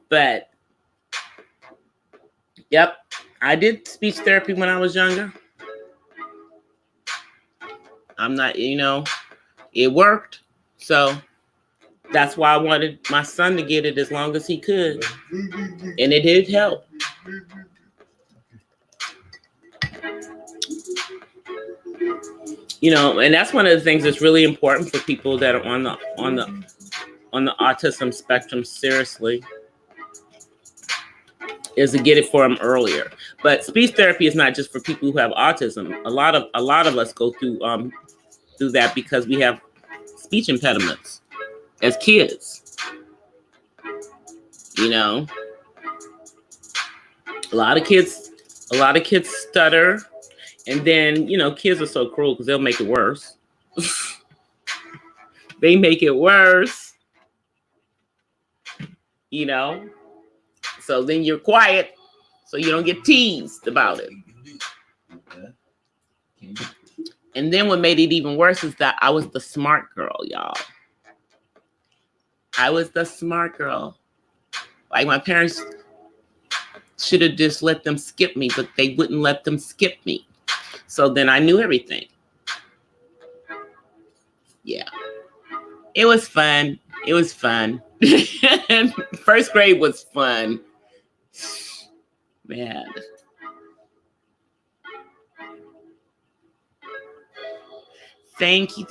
But yep, I did speech therapy when I was younger. I'm not, it worked. So that's why I wanted my son to get it as long as he could. And it did help. And that's one of the things that's really important for people that are on the autism spectrum seriously, is to get it for them earlier. But speech therapy is not just for people who have autism. A lot of us go through that because we have speech impediments as kids. A lot of kids stutter, and then kids are so cruel because they'll make it worse. They make it worse. So then you're quiet, so you don't get teased about it. And then what made it even worse is that I was the smart girl, y'all. I was the smart girl. Like, my parents should have just let them skip me, but they wouldn't let them skip me. So then I knew everything. Yeah. It was fun. It was fun. First grade was fun. Man. Thank you.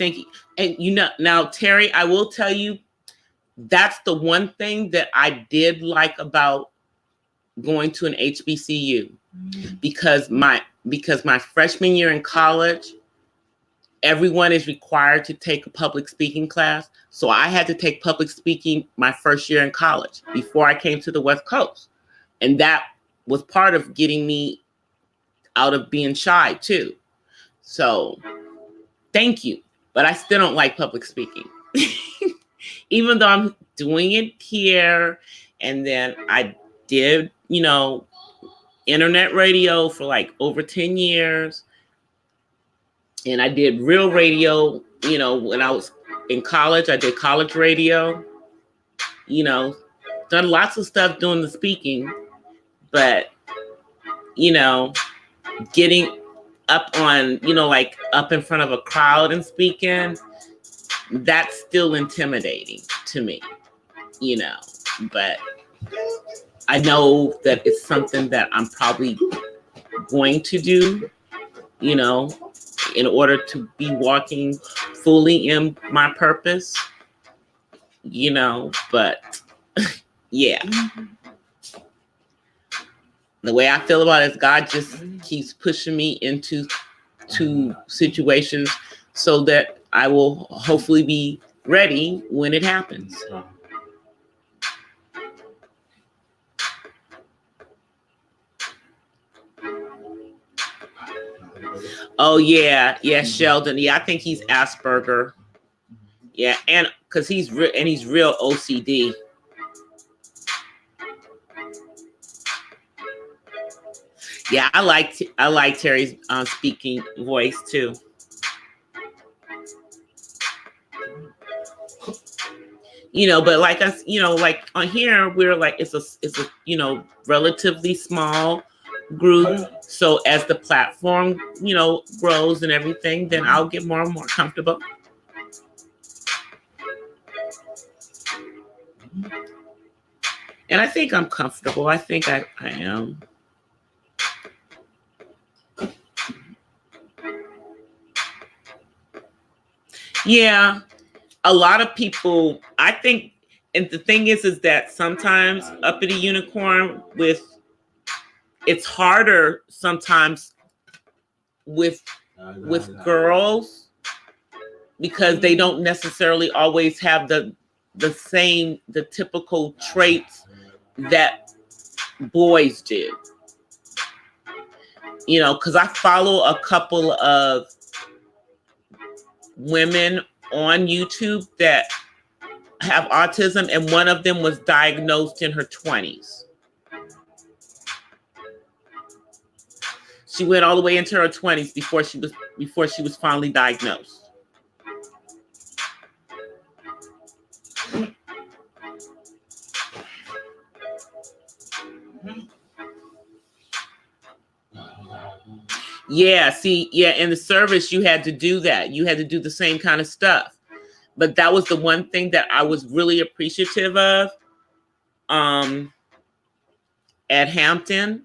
And now, Terry, I will tell you, that's the one thing that I did like about going to an HBCU, because my freshman year in college, everyone is required to take a public speaking class. So I had to take public speaking my first year in college before I came to the West Coast. And that was part of getting me out of being shy too. So thank you. But I still don't like public speaking. Even though I'm doing it here. And then I did, internet radio for like over 10 years. And I did real radio, when I was in college. I did college radio, done lots of stuff doing the speaking. But, getting up on, like up in front of a crowd and speaking, that's still intimidating to me, but I know that it's something that I'm probably going to do, in order to be walking fully in my purpose, but yeah. The way I feel about it is God just keeps pushing me into situations so that I will hopefully be ready when it happens. Oh yeah, Sheldon. Yeah, I think he's Asperger. Yeah, and because he's real OCD. Yeah, I like Terry's speaking voice too. But like us, like on here, we're like it's a relatively small group. So as the platform grows and everything, then I'll get more and more comfortable. And I think I'm comfortable. I think I am. Yeah, a lot of people, I think, and the thing is that sometimes Uppity Unicorn it's harder sometimes with girls because they don't necessarily always have the typical traits that boys do. Because I follow a couple of women on YouTube that have autism, and one of them was diagnosed in her 20s. She went all the way into her 20s before she was finally diagnosed. Yeah, see, yeah, in the service, you had to do that. You had to do the same kind of stuff. But that was the one thing that I was really appreciative of at Hampton,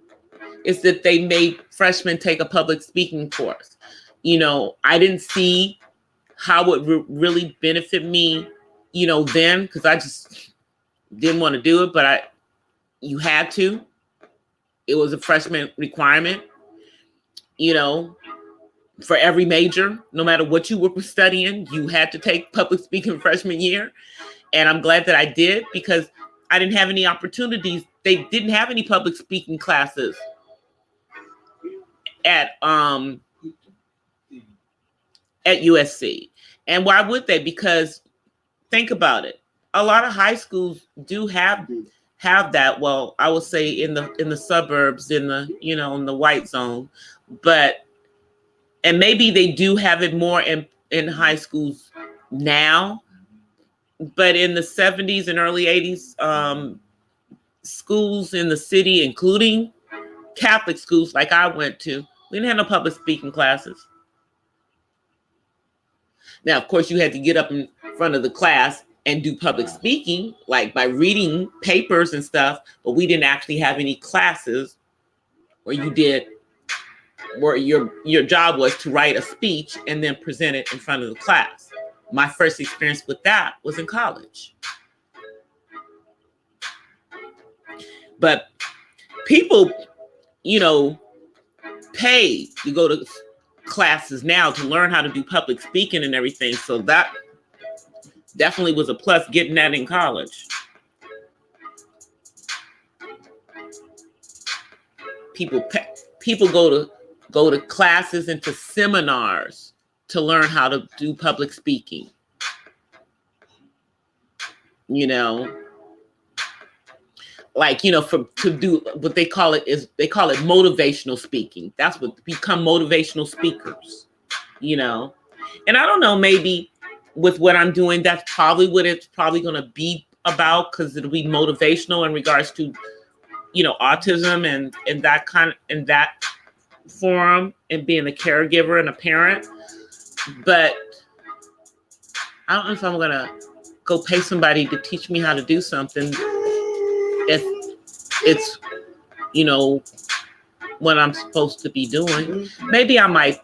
is that they made freshmen take a public speaking course. You know, I didn't see how it really benefit me, you know, then, because I just didn't want to do it, but you had to. It was a freshman requirement, you know, for every major, no matter what you were studying, you had to take public speaking freshman year. And I'm glad that I did, because I didn't have any opportunities. They didn't have any public speaking classes at USC. And why would they? Because think about it. A lot of high schools do have that. Well, I would say in the suburbs, in the white zone, and maybe they do have it more in high schools now, but in the 70s and early 80s, schools in the city, including Catholic schools like I went to, we didn't have no public speaking classes. Now, of course, you had to get up in front of the class and do public speaking, like by reading papers and stuff, but we didn't actually have any classes where your job was to write a speech and then present it in front of the class. My first experience with that was in college. But people, you know, pay to go to classes now to learn how to do public speaking and everything. So that definitely was a plus, getting that in college. People go to classes and to seminars to learn how to do public speaking. You know, like, you know, to do what they call it motivational speaking. That's what become motivational speakers, you know. And I don't know, maybe with what I'm doing, that's probably what it's probably going to be about, because it'll be motivational in regards to, you know, autism and that forum, and being a caregiver and a parent. But I don't know if I'm going to go pay somebody to teach me how to do something if it's, you know, what I'm supposed to be doing. Maybe I might,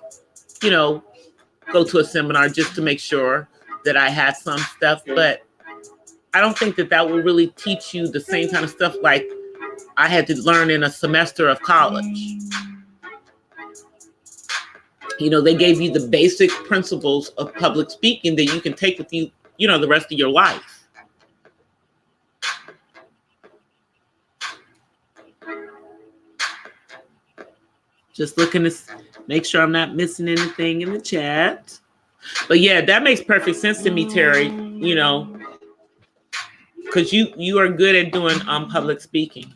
you know, go to a seminar just to make sure that I had some stuff, but I don't think that will really teach you the same kind of stuff like I had to learn in a semester of college. You know, they gave you the basic principles of public speaking that you can take with you, you know, the rest of your life. Just looking to make sure I'm not missing anything in the chat. But yeah, that makes perfect sense to me, Terry, you know, because you are good at doing public speaking.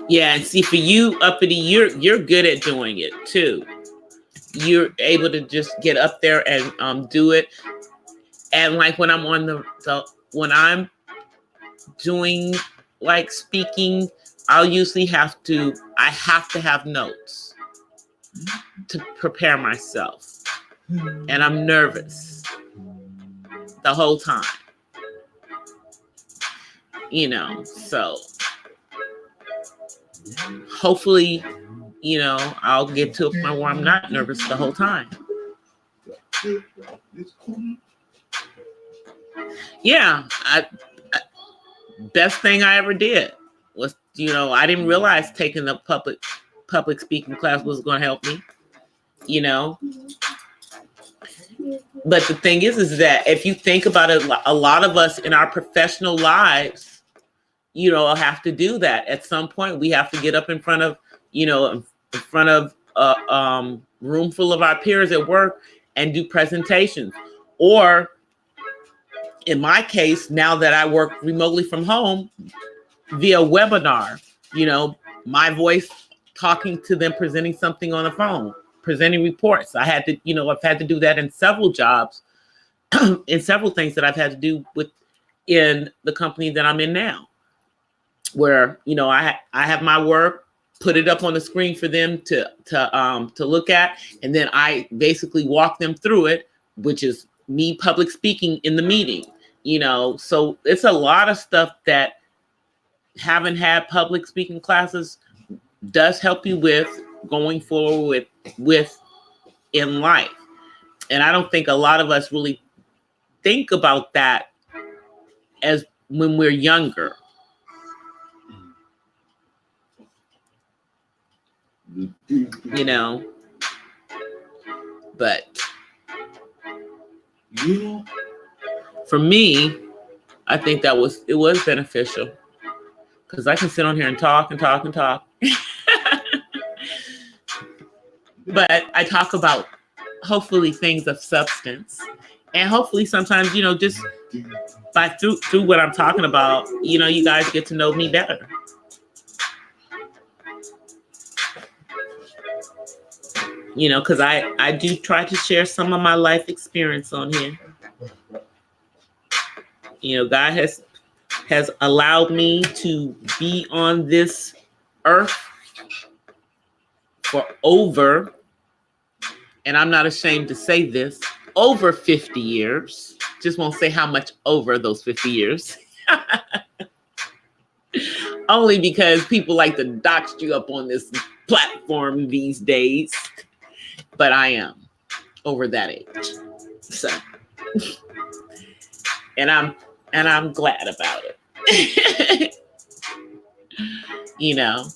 Yeah, and see, for you, uppity, you're good at doing it too. You're able to just get up there and do it. And like when I'm on when I'm doing like speaking, I'll usually have to have notes to prepare myself. And I'm nervous the whole time. You know, so hopefully, you know, I'll get to a point where I'm not nervous the whole time. Yeah, best thing I ever did was, you know, I didn't realize taking the public speaking class was going to help me, you know. But the thing is that if you think about it, a lot of us in our professional lives, you know, have to do that. At some point, we have to get up in front of, you know, in front of a room full of our peers at work and do presentations. Or in my case, now that I work remotely from home via webinar, you know, my voice talking to them, presenting something on the phone, presenting reports. I had to, you know, I've had to do that in several jobs, in several things that I've had to do in the company that I'm in now, where, you know, I have my work, put it up on the screen for them to look at, and then I basically walk them through it, which is me public speaking in the meeting, you know. So it's a lot of stuff that having had public speaking classes does help you with going forward with in life. And I don't think a lot of us really think about that as when we're younger. You know, but for me, I think it was beneficial, because I can sit on here and talk and talk and talk. But I talk about hopefully things of substance, and hopefully sometimes, you know, just through what I'm talking about, you know, you guys get to know me better. You know, because I do try to share some of my life experience on here. You know, God has allowed me to be on this earth for over, and I'm not ashamed to say this, over 50 years. Just won't say how much over those 50 years. Only because people like to dox you up on this platform these days. But I am over that age. So, and I'm glad about it. You know,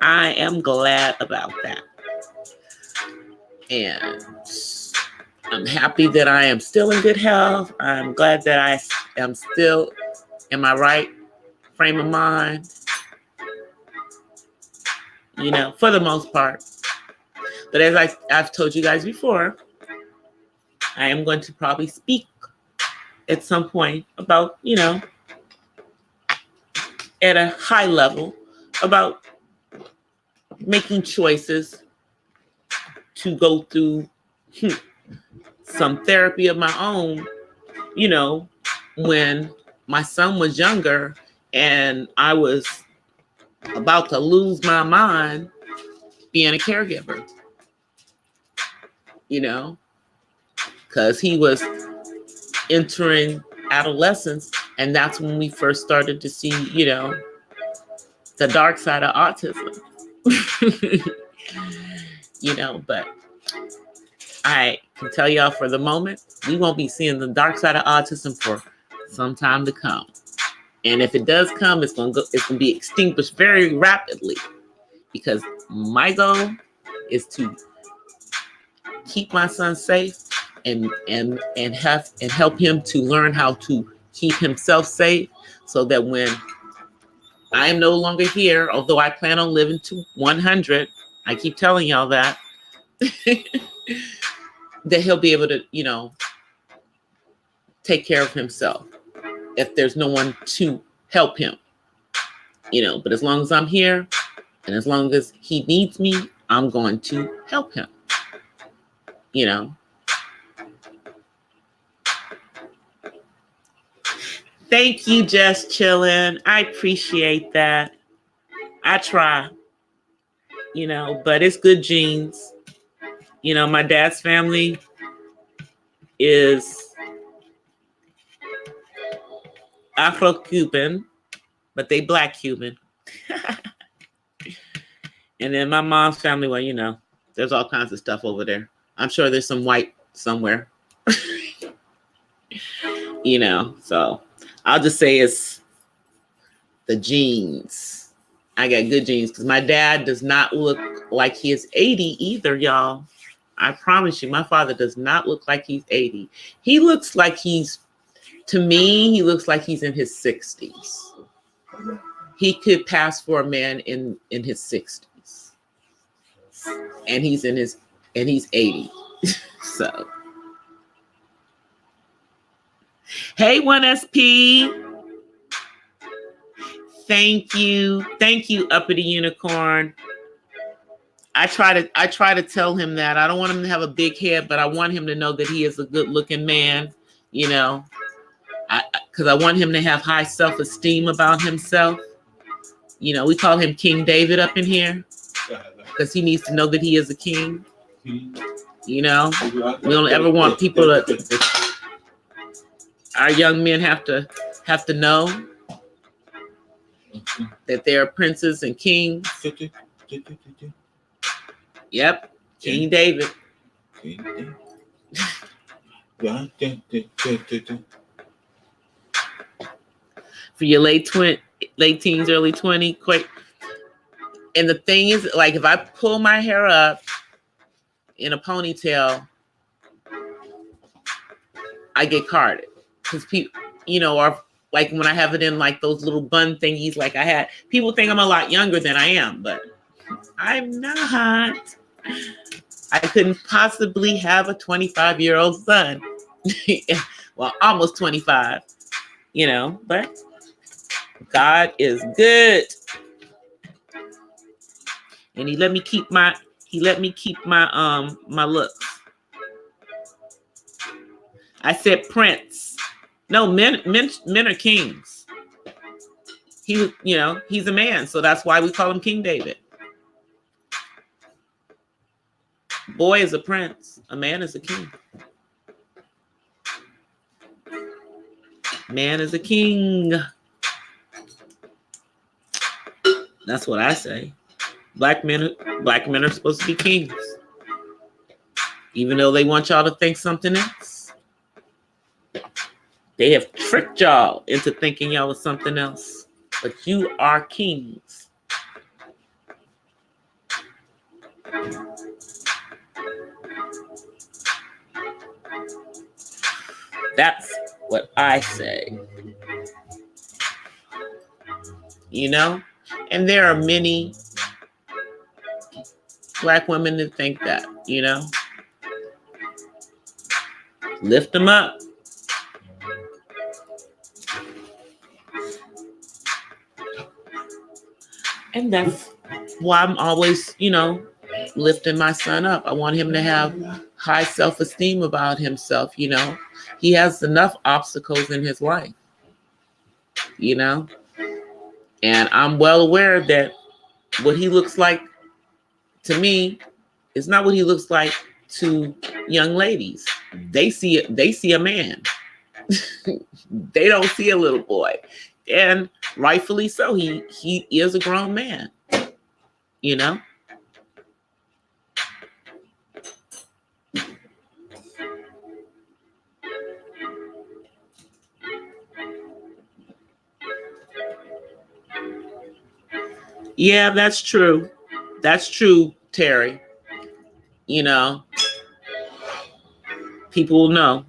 I am glad about that. And I'm happy that I am still in good health. I'm glad that I am still in my right frame of mind. You know, for the most part. But as I've told you guys before, I am going to probably speak at some point about, you know, at a high level, about making choices to go through some therapy of my own, you know, when my son was younger and I was about to lose my mind being a caregiver, you know, because he was entering adolescence, and that's when we first started to see, you know, the dark side of autism. You know, but I can tell y'all for the moment, we won't be seeing the dark side of autism for some time to come. And if it does come, it's gonna be extinguished very rapidly, because my goal is to keep my son safe and help him to learn how to keep himself safe, so that when I am no longer here, although I plan on living to 100, I keep telling y'all that, that he'll be able to, you know, take care of himself if there's no one to help him, you know. But as long as I'm here and as long as he needs me, I'm going to help him, you know. Thank you, Just Chillin'. I appreciate that. I try, you know, but it's good genes. You know, my dad's family is Afro-Cuban, but they Black Cuban. And then my mom's family, well, you know, there's all kinds of stuff over there. I'm sure there's some white somewhere. You know, so I'll just say it's the genes. I got good genes, because my dad does not look like he is 80 either, y'all. I promise you, my father does not look like he's 80. He looks like to me, he looks like he's in his 60s. he could pass for a man in his 60s, and he's 80. So, hey, 1SP. Thank you, Uppity Unicorn. I try to tell him that I don't want him to have a big head, but I want him to know that he is a good-looking man. You know, because I want him to have high self-esteem about himself. You know, we call him King David up in here because he needs to know that he is a king. You know, we don't ever want people to our young men have to know that they're princes and kings. Yep, King David. For your late teens, early 20, quick. And the thing is, like, if I pull my hair up in a ponytail, I get carded because people, you know, or like when I have it in like those little bun thingies, like I had, people think I'm a lot younger than I am, but I'm not. I couldn't possibly have a 25-year-old son. Well, almost 25, you know, but God is good. And he let me keep my my looks. I said prince. No, men are kings. He, you know, he's a man, so that's why we call him King David. Boy is a prince, a man is a king. Man is a king. That's what I say. Black men are supposed to be kings. Even though they want y'all to think something else. They have tricked y'all into thinking y'all was something else. But you are kings. That's what I say. You know? And there are many Black women that think that, you know? Lift them up. And that's why I'm always, you know, lifting my son up. I want him to have high self-esteem about himself, you know? He has enough obstacles in his life, you know? And I'm well aware that what he looks like to me is not what he looks like to young ladies. They see a man. They don't see a little boy. And rightfully so. He is a grown man, you know? Yeah, that's true. That's true, Terry. You know, people will know.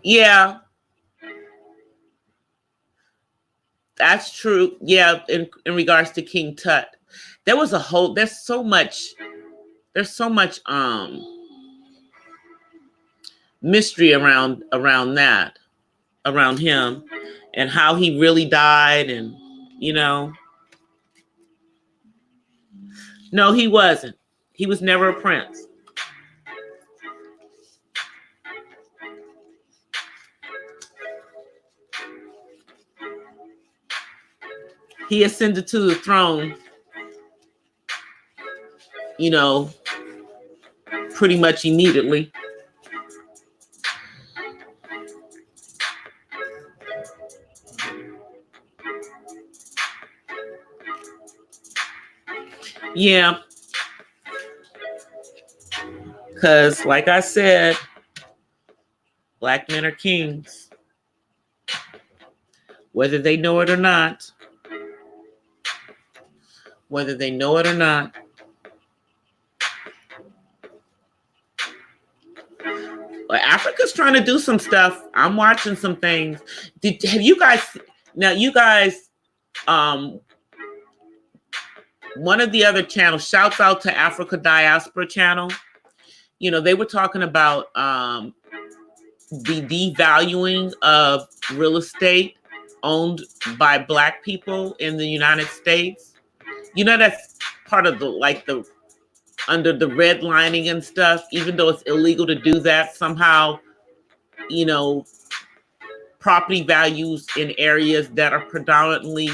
Yeah, that's true. Yeah, in regards to King Tut, there's so much mystery around him and how he really died. And you know, no, he wasn't. He was never a prince. He ascended to the throne, you know, pretty much immediately. Yeah. Because, like I said, Black men are kings. whether they know it or not. Whether they know it or not. Well, Africa's trying to do some stuff. I'm watching some things. Have you guys, now you guys, one of the other channels, shouts out to Africa Diaspora channel. You know, they were talking about the devaluing of real estate owned by Black people in the United States. You know, that's part of the under the redlining and stuff, even though it's illegal to do that, somehow, you know, property values in areas that are predominantly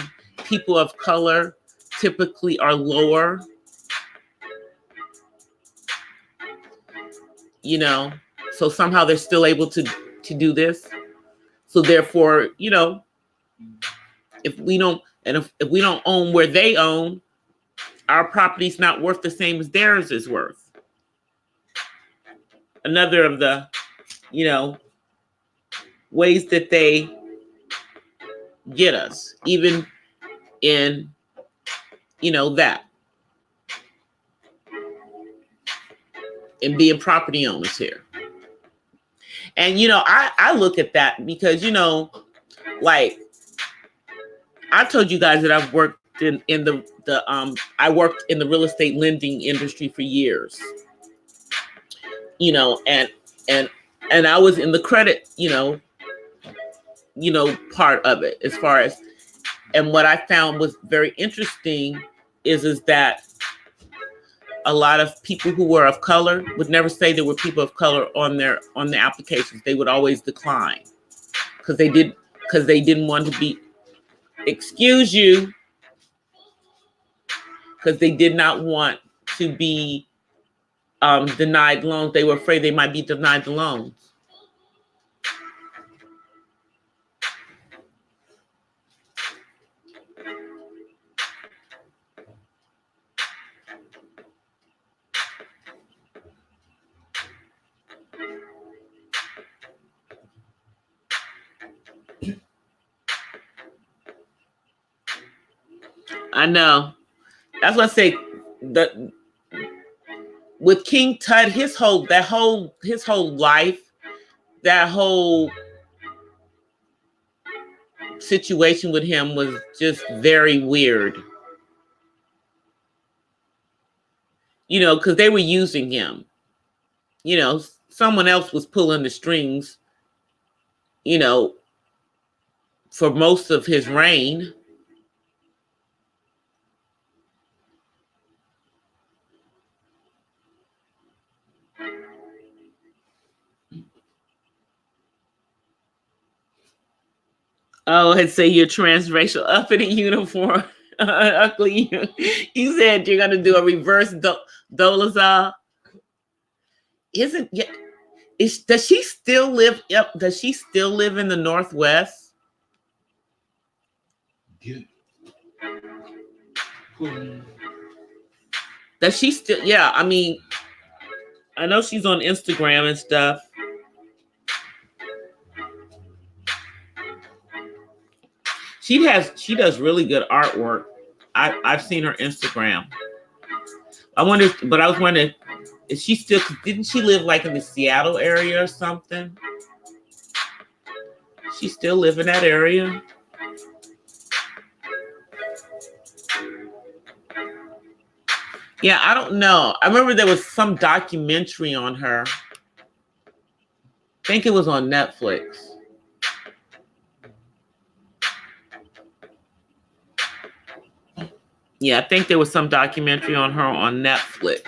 people of color typically are lower. You know, so somehow they're still able to do this. So therefore, you know, if we don't own where they own, our property's not worth the same as theirs is worth. Another of the, you know, ways that they get us, even in, you know, that. And being property owners here. And, you know, I look at that because, you know, like, I told you guys that I've worked I worked in the real estate lending industry for years, you know, and I was in the credit, you know, part of it as far as, and what I found was very interesting is that a lot of people who were of color would never say there were people of color on their applications. They would always decline because they didn't want to be, excuse you, because they did not want to be denied loans. They were afraid they might be denied the loans. I know. That's what I say. With King Tut, his whole life, that whole situation with him was just very weird. You know, because they were using him. You know, someone else was pulling the strings, you know, for most of his reign. Oh, and say you're transracial up in a uniform. Ugly. You said you're gonna do a reverse Dolezal. Does she still live? Yep. Does she still live in the Northwest? Yeah. Does she still? Yeah. I mean, I know she's on Instagram and stuff. She does really good artwork. I've seen her Instagram. I was wondering, is she still, didn't she live like in the Seattle area or something? She still live in that area? Yeah, I don't know. I remember there was some documentary on her. I think it was on Netflix. Yeah, I think there was some documentary on her on Netflix.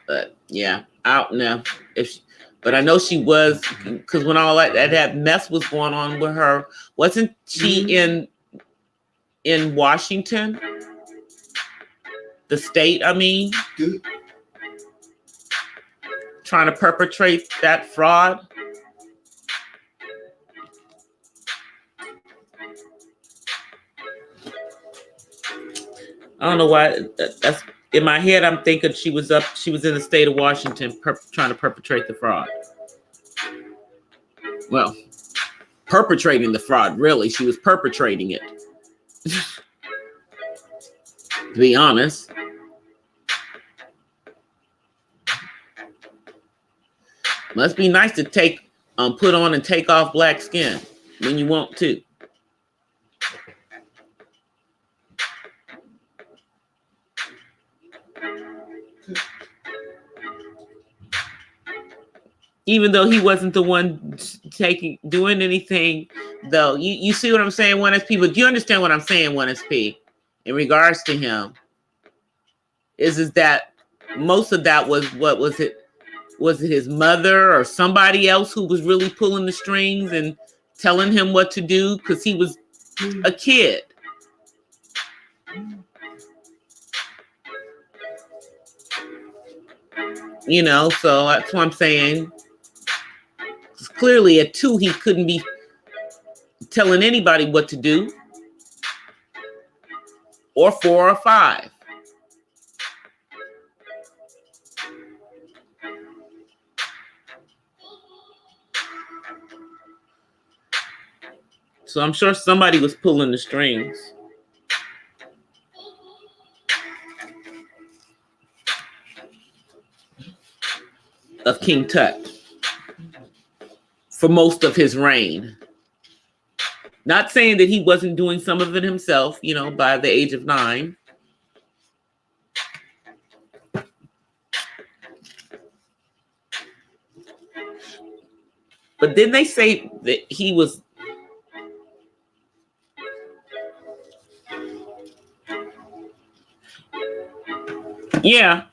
But yeah, I don't know but I know she was, because when all that mess was going on with her, wasn't she in Washington, the state? I mean, trying to perpetrate that fraud. I don't know why. That's in my head. I'm thinking she was in the state of Washington trying to perpetrate the fraud. Well, perpetrating the fraud. Really, she was perpetrating it. To be honest. Must be nice to put on and take off black skin when you want to. Even though he wasn't the one doing anything, though. You see what I'm saying, 1SP? But do you understand what I'm saying, 1SP? In regards to him, is that most of that was, what was it? Was it his mother or somebody else who was really pulling the strings and telling him what to do? Because he was a kid. You know, so that's what I'm saying. Clearly at 2, he couldn't be telling anybody what to do. Or 4 or 5. So I'm sure somebody was pulling the strings. Of King Tut. For most of his reign. Not saying that he wasn't doing some of it himself, you know, by the age of 9. But then they say that he was... Yeah.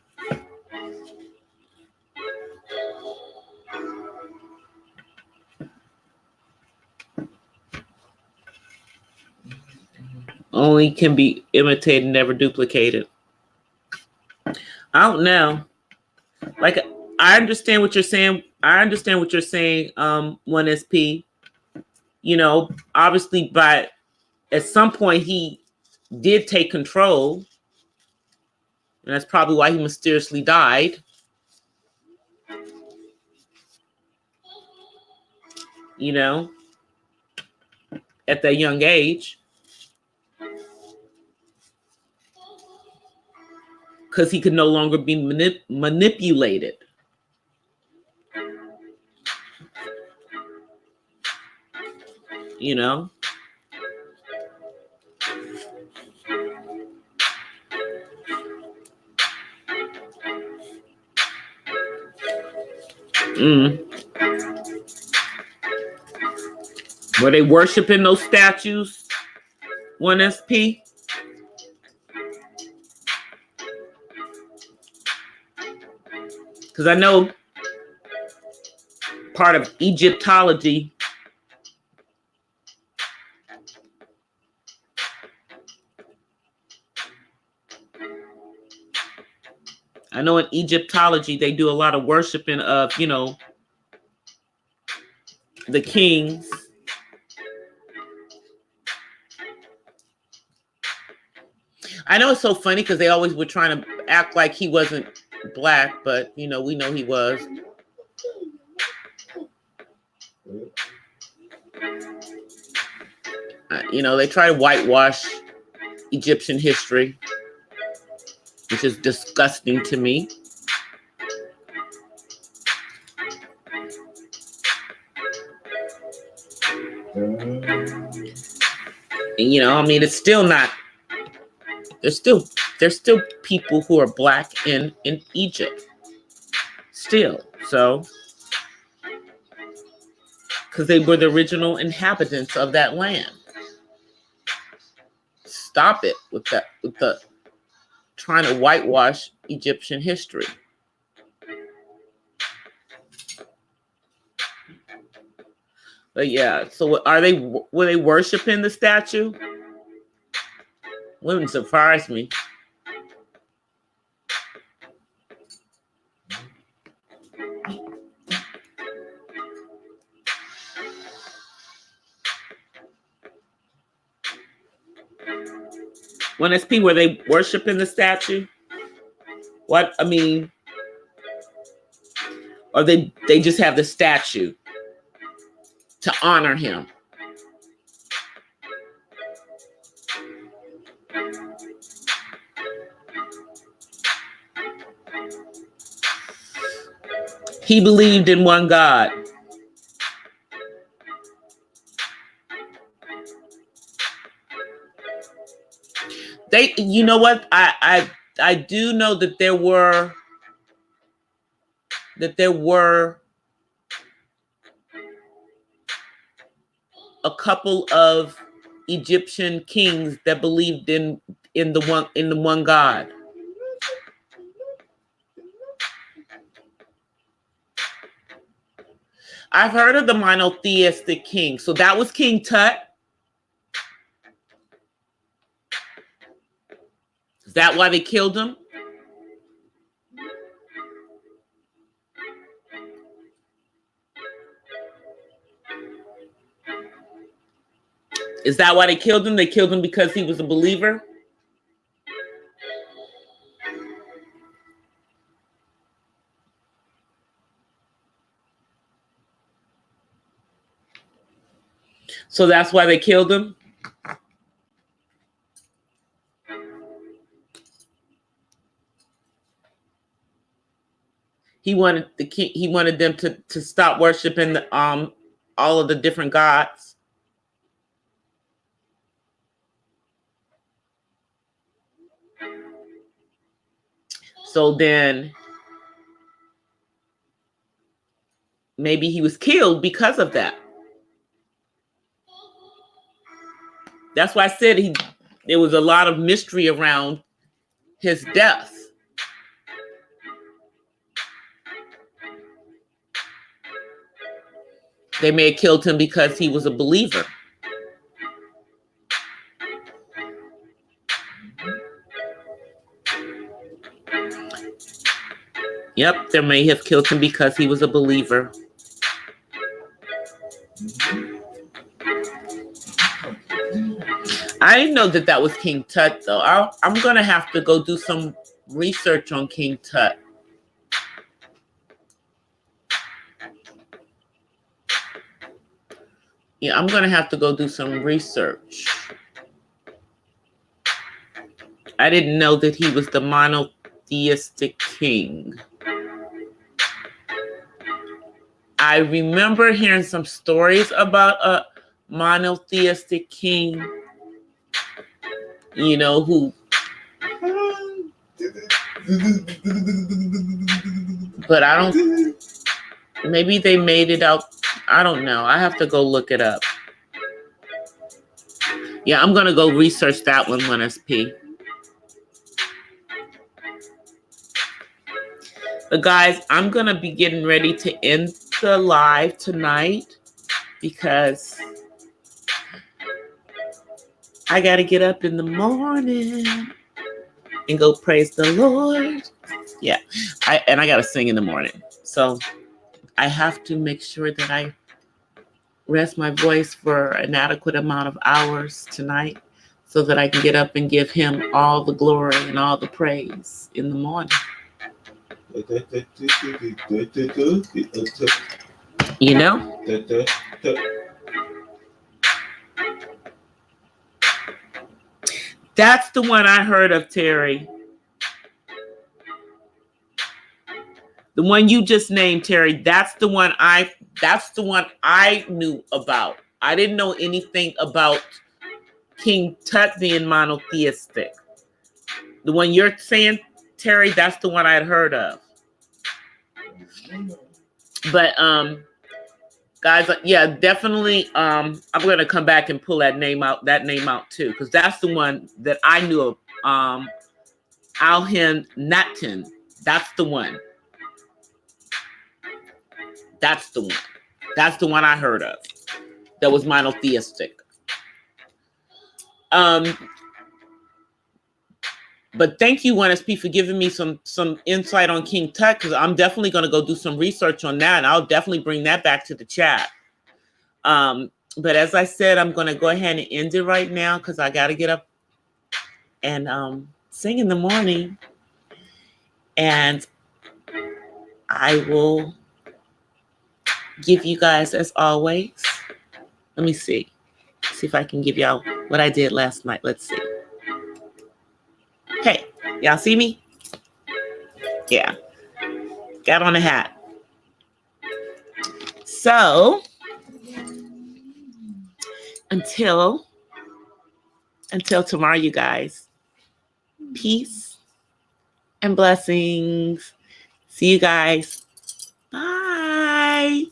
Only can be imitated, never duplicated. I don't know. Like, I understand what you're saying. I understand what you're saying, 1SP. You know, obviously, but at some point he did take control. And that's probably why he mysteriously died. You know, at that young age. Because he could no longer be manipulated. You know? Were they worshiping those statues? 1SP? Because I know part of Egyptology, I know in Egyptology they do a lot of worshiping of, you know, the kings. I know it's so funny because they always were trying to act like he wasn't black, but you know, we know he was. You know, they try to whitewash Egyptian history, which is disgusting to me. And you know, I mean, it's still not. There's still people who are black in Egypt. Still, so because they were the original inhabitants of that land. Stop it with that, with the trying to whitewash Egyptian history. But yeah, so were they worshiping the statue? Wouldn't surprise me. When it's people, were they worshiping the statue? What, I mean, or they just have the statue to honor him. He believed in one God. You know what? I do know that there were a couple of Egyptian kings that believed in the one God. I've heard of the monotheistic king. So that was King Tut. Is that why they killed him? Is that why they killed him? They killed him because he was a believer? So that's why they killed him? He wanted them to stop worshiping all of the different gods. So then maybe he was killed because of that. That's why I said there was a lot of mystery around his death. They may have killed him because he was a believer. Yep, they may have killed him because he was a believer. I didn't know that was King Tut, though. I'm going to have to go do some research on King Tut. Yeah, I'm going to have to go do some research. I didn't know that he was the monotheistic king. I remember hearing some stories about a monotheistic king, you know, who... But I don't... Maybe they made it out. I don't know. I have to go look it up. Yeah, I'm going to go research that one, 1SP. But guys, I'm going to be getting ready to end the live tonight because I got to get up in the morning and go praise the Lord. Yeah, I got to sing in the morning. So I have to make sure that I rest my voice for an adequate amount of hours tonight so that I can get up and give him all the glory and all the praise in the morning. You know? That's the one I heard of, Terry. The one you just named, Terry, that's the one I knew about. I didn't know anything about King Tut being monotheistic. The one you're saying, Terry, that's the one I'd heard of. But guys, yeah, definitely I'm gonna come back and pull that name out too, because that's the one that I knew of. Alhen Natin. That's the one. That's the one. That's the one I heard of. That was monotheistic. But thank you, 1SP, for giving me some insight on King Tut, because I'm definitely going to go do some research on that, and I'll definitely bring that back to the chat. But as I said, I'm going to go ahead and end it right now because I got to get up and sing in the morning. And I will give you guys, as always, let me see if I can give y'all what I did last night. Let's see. Hey, y'all see me? Yeah. Got on a hat. So until tomorrow, you guys, peace and blessings. See you guys. Bye.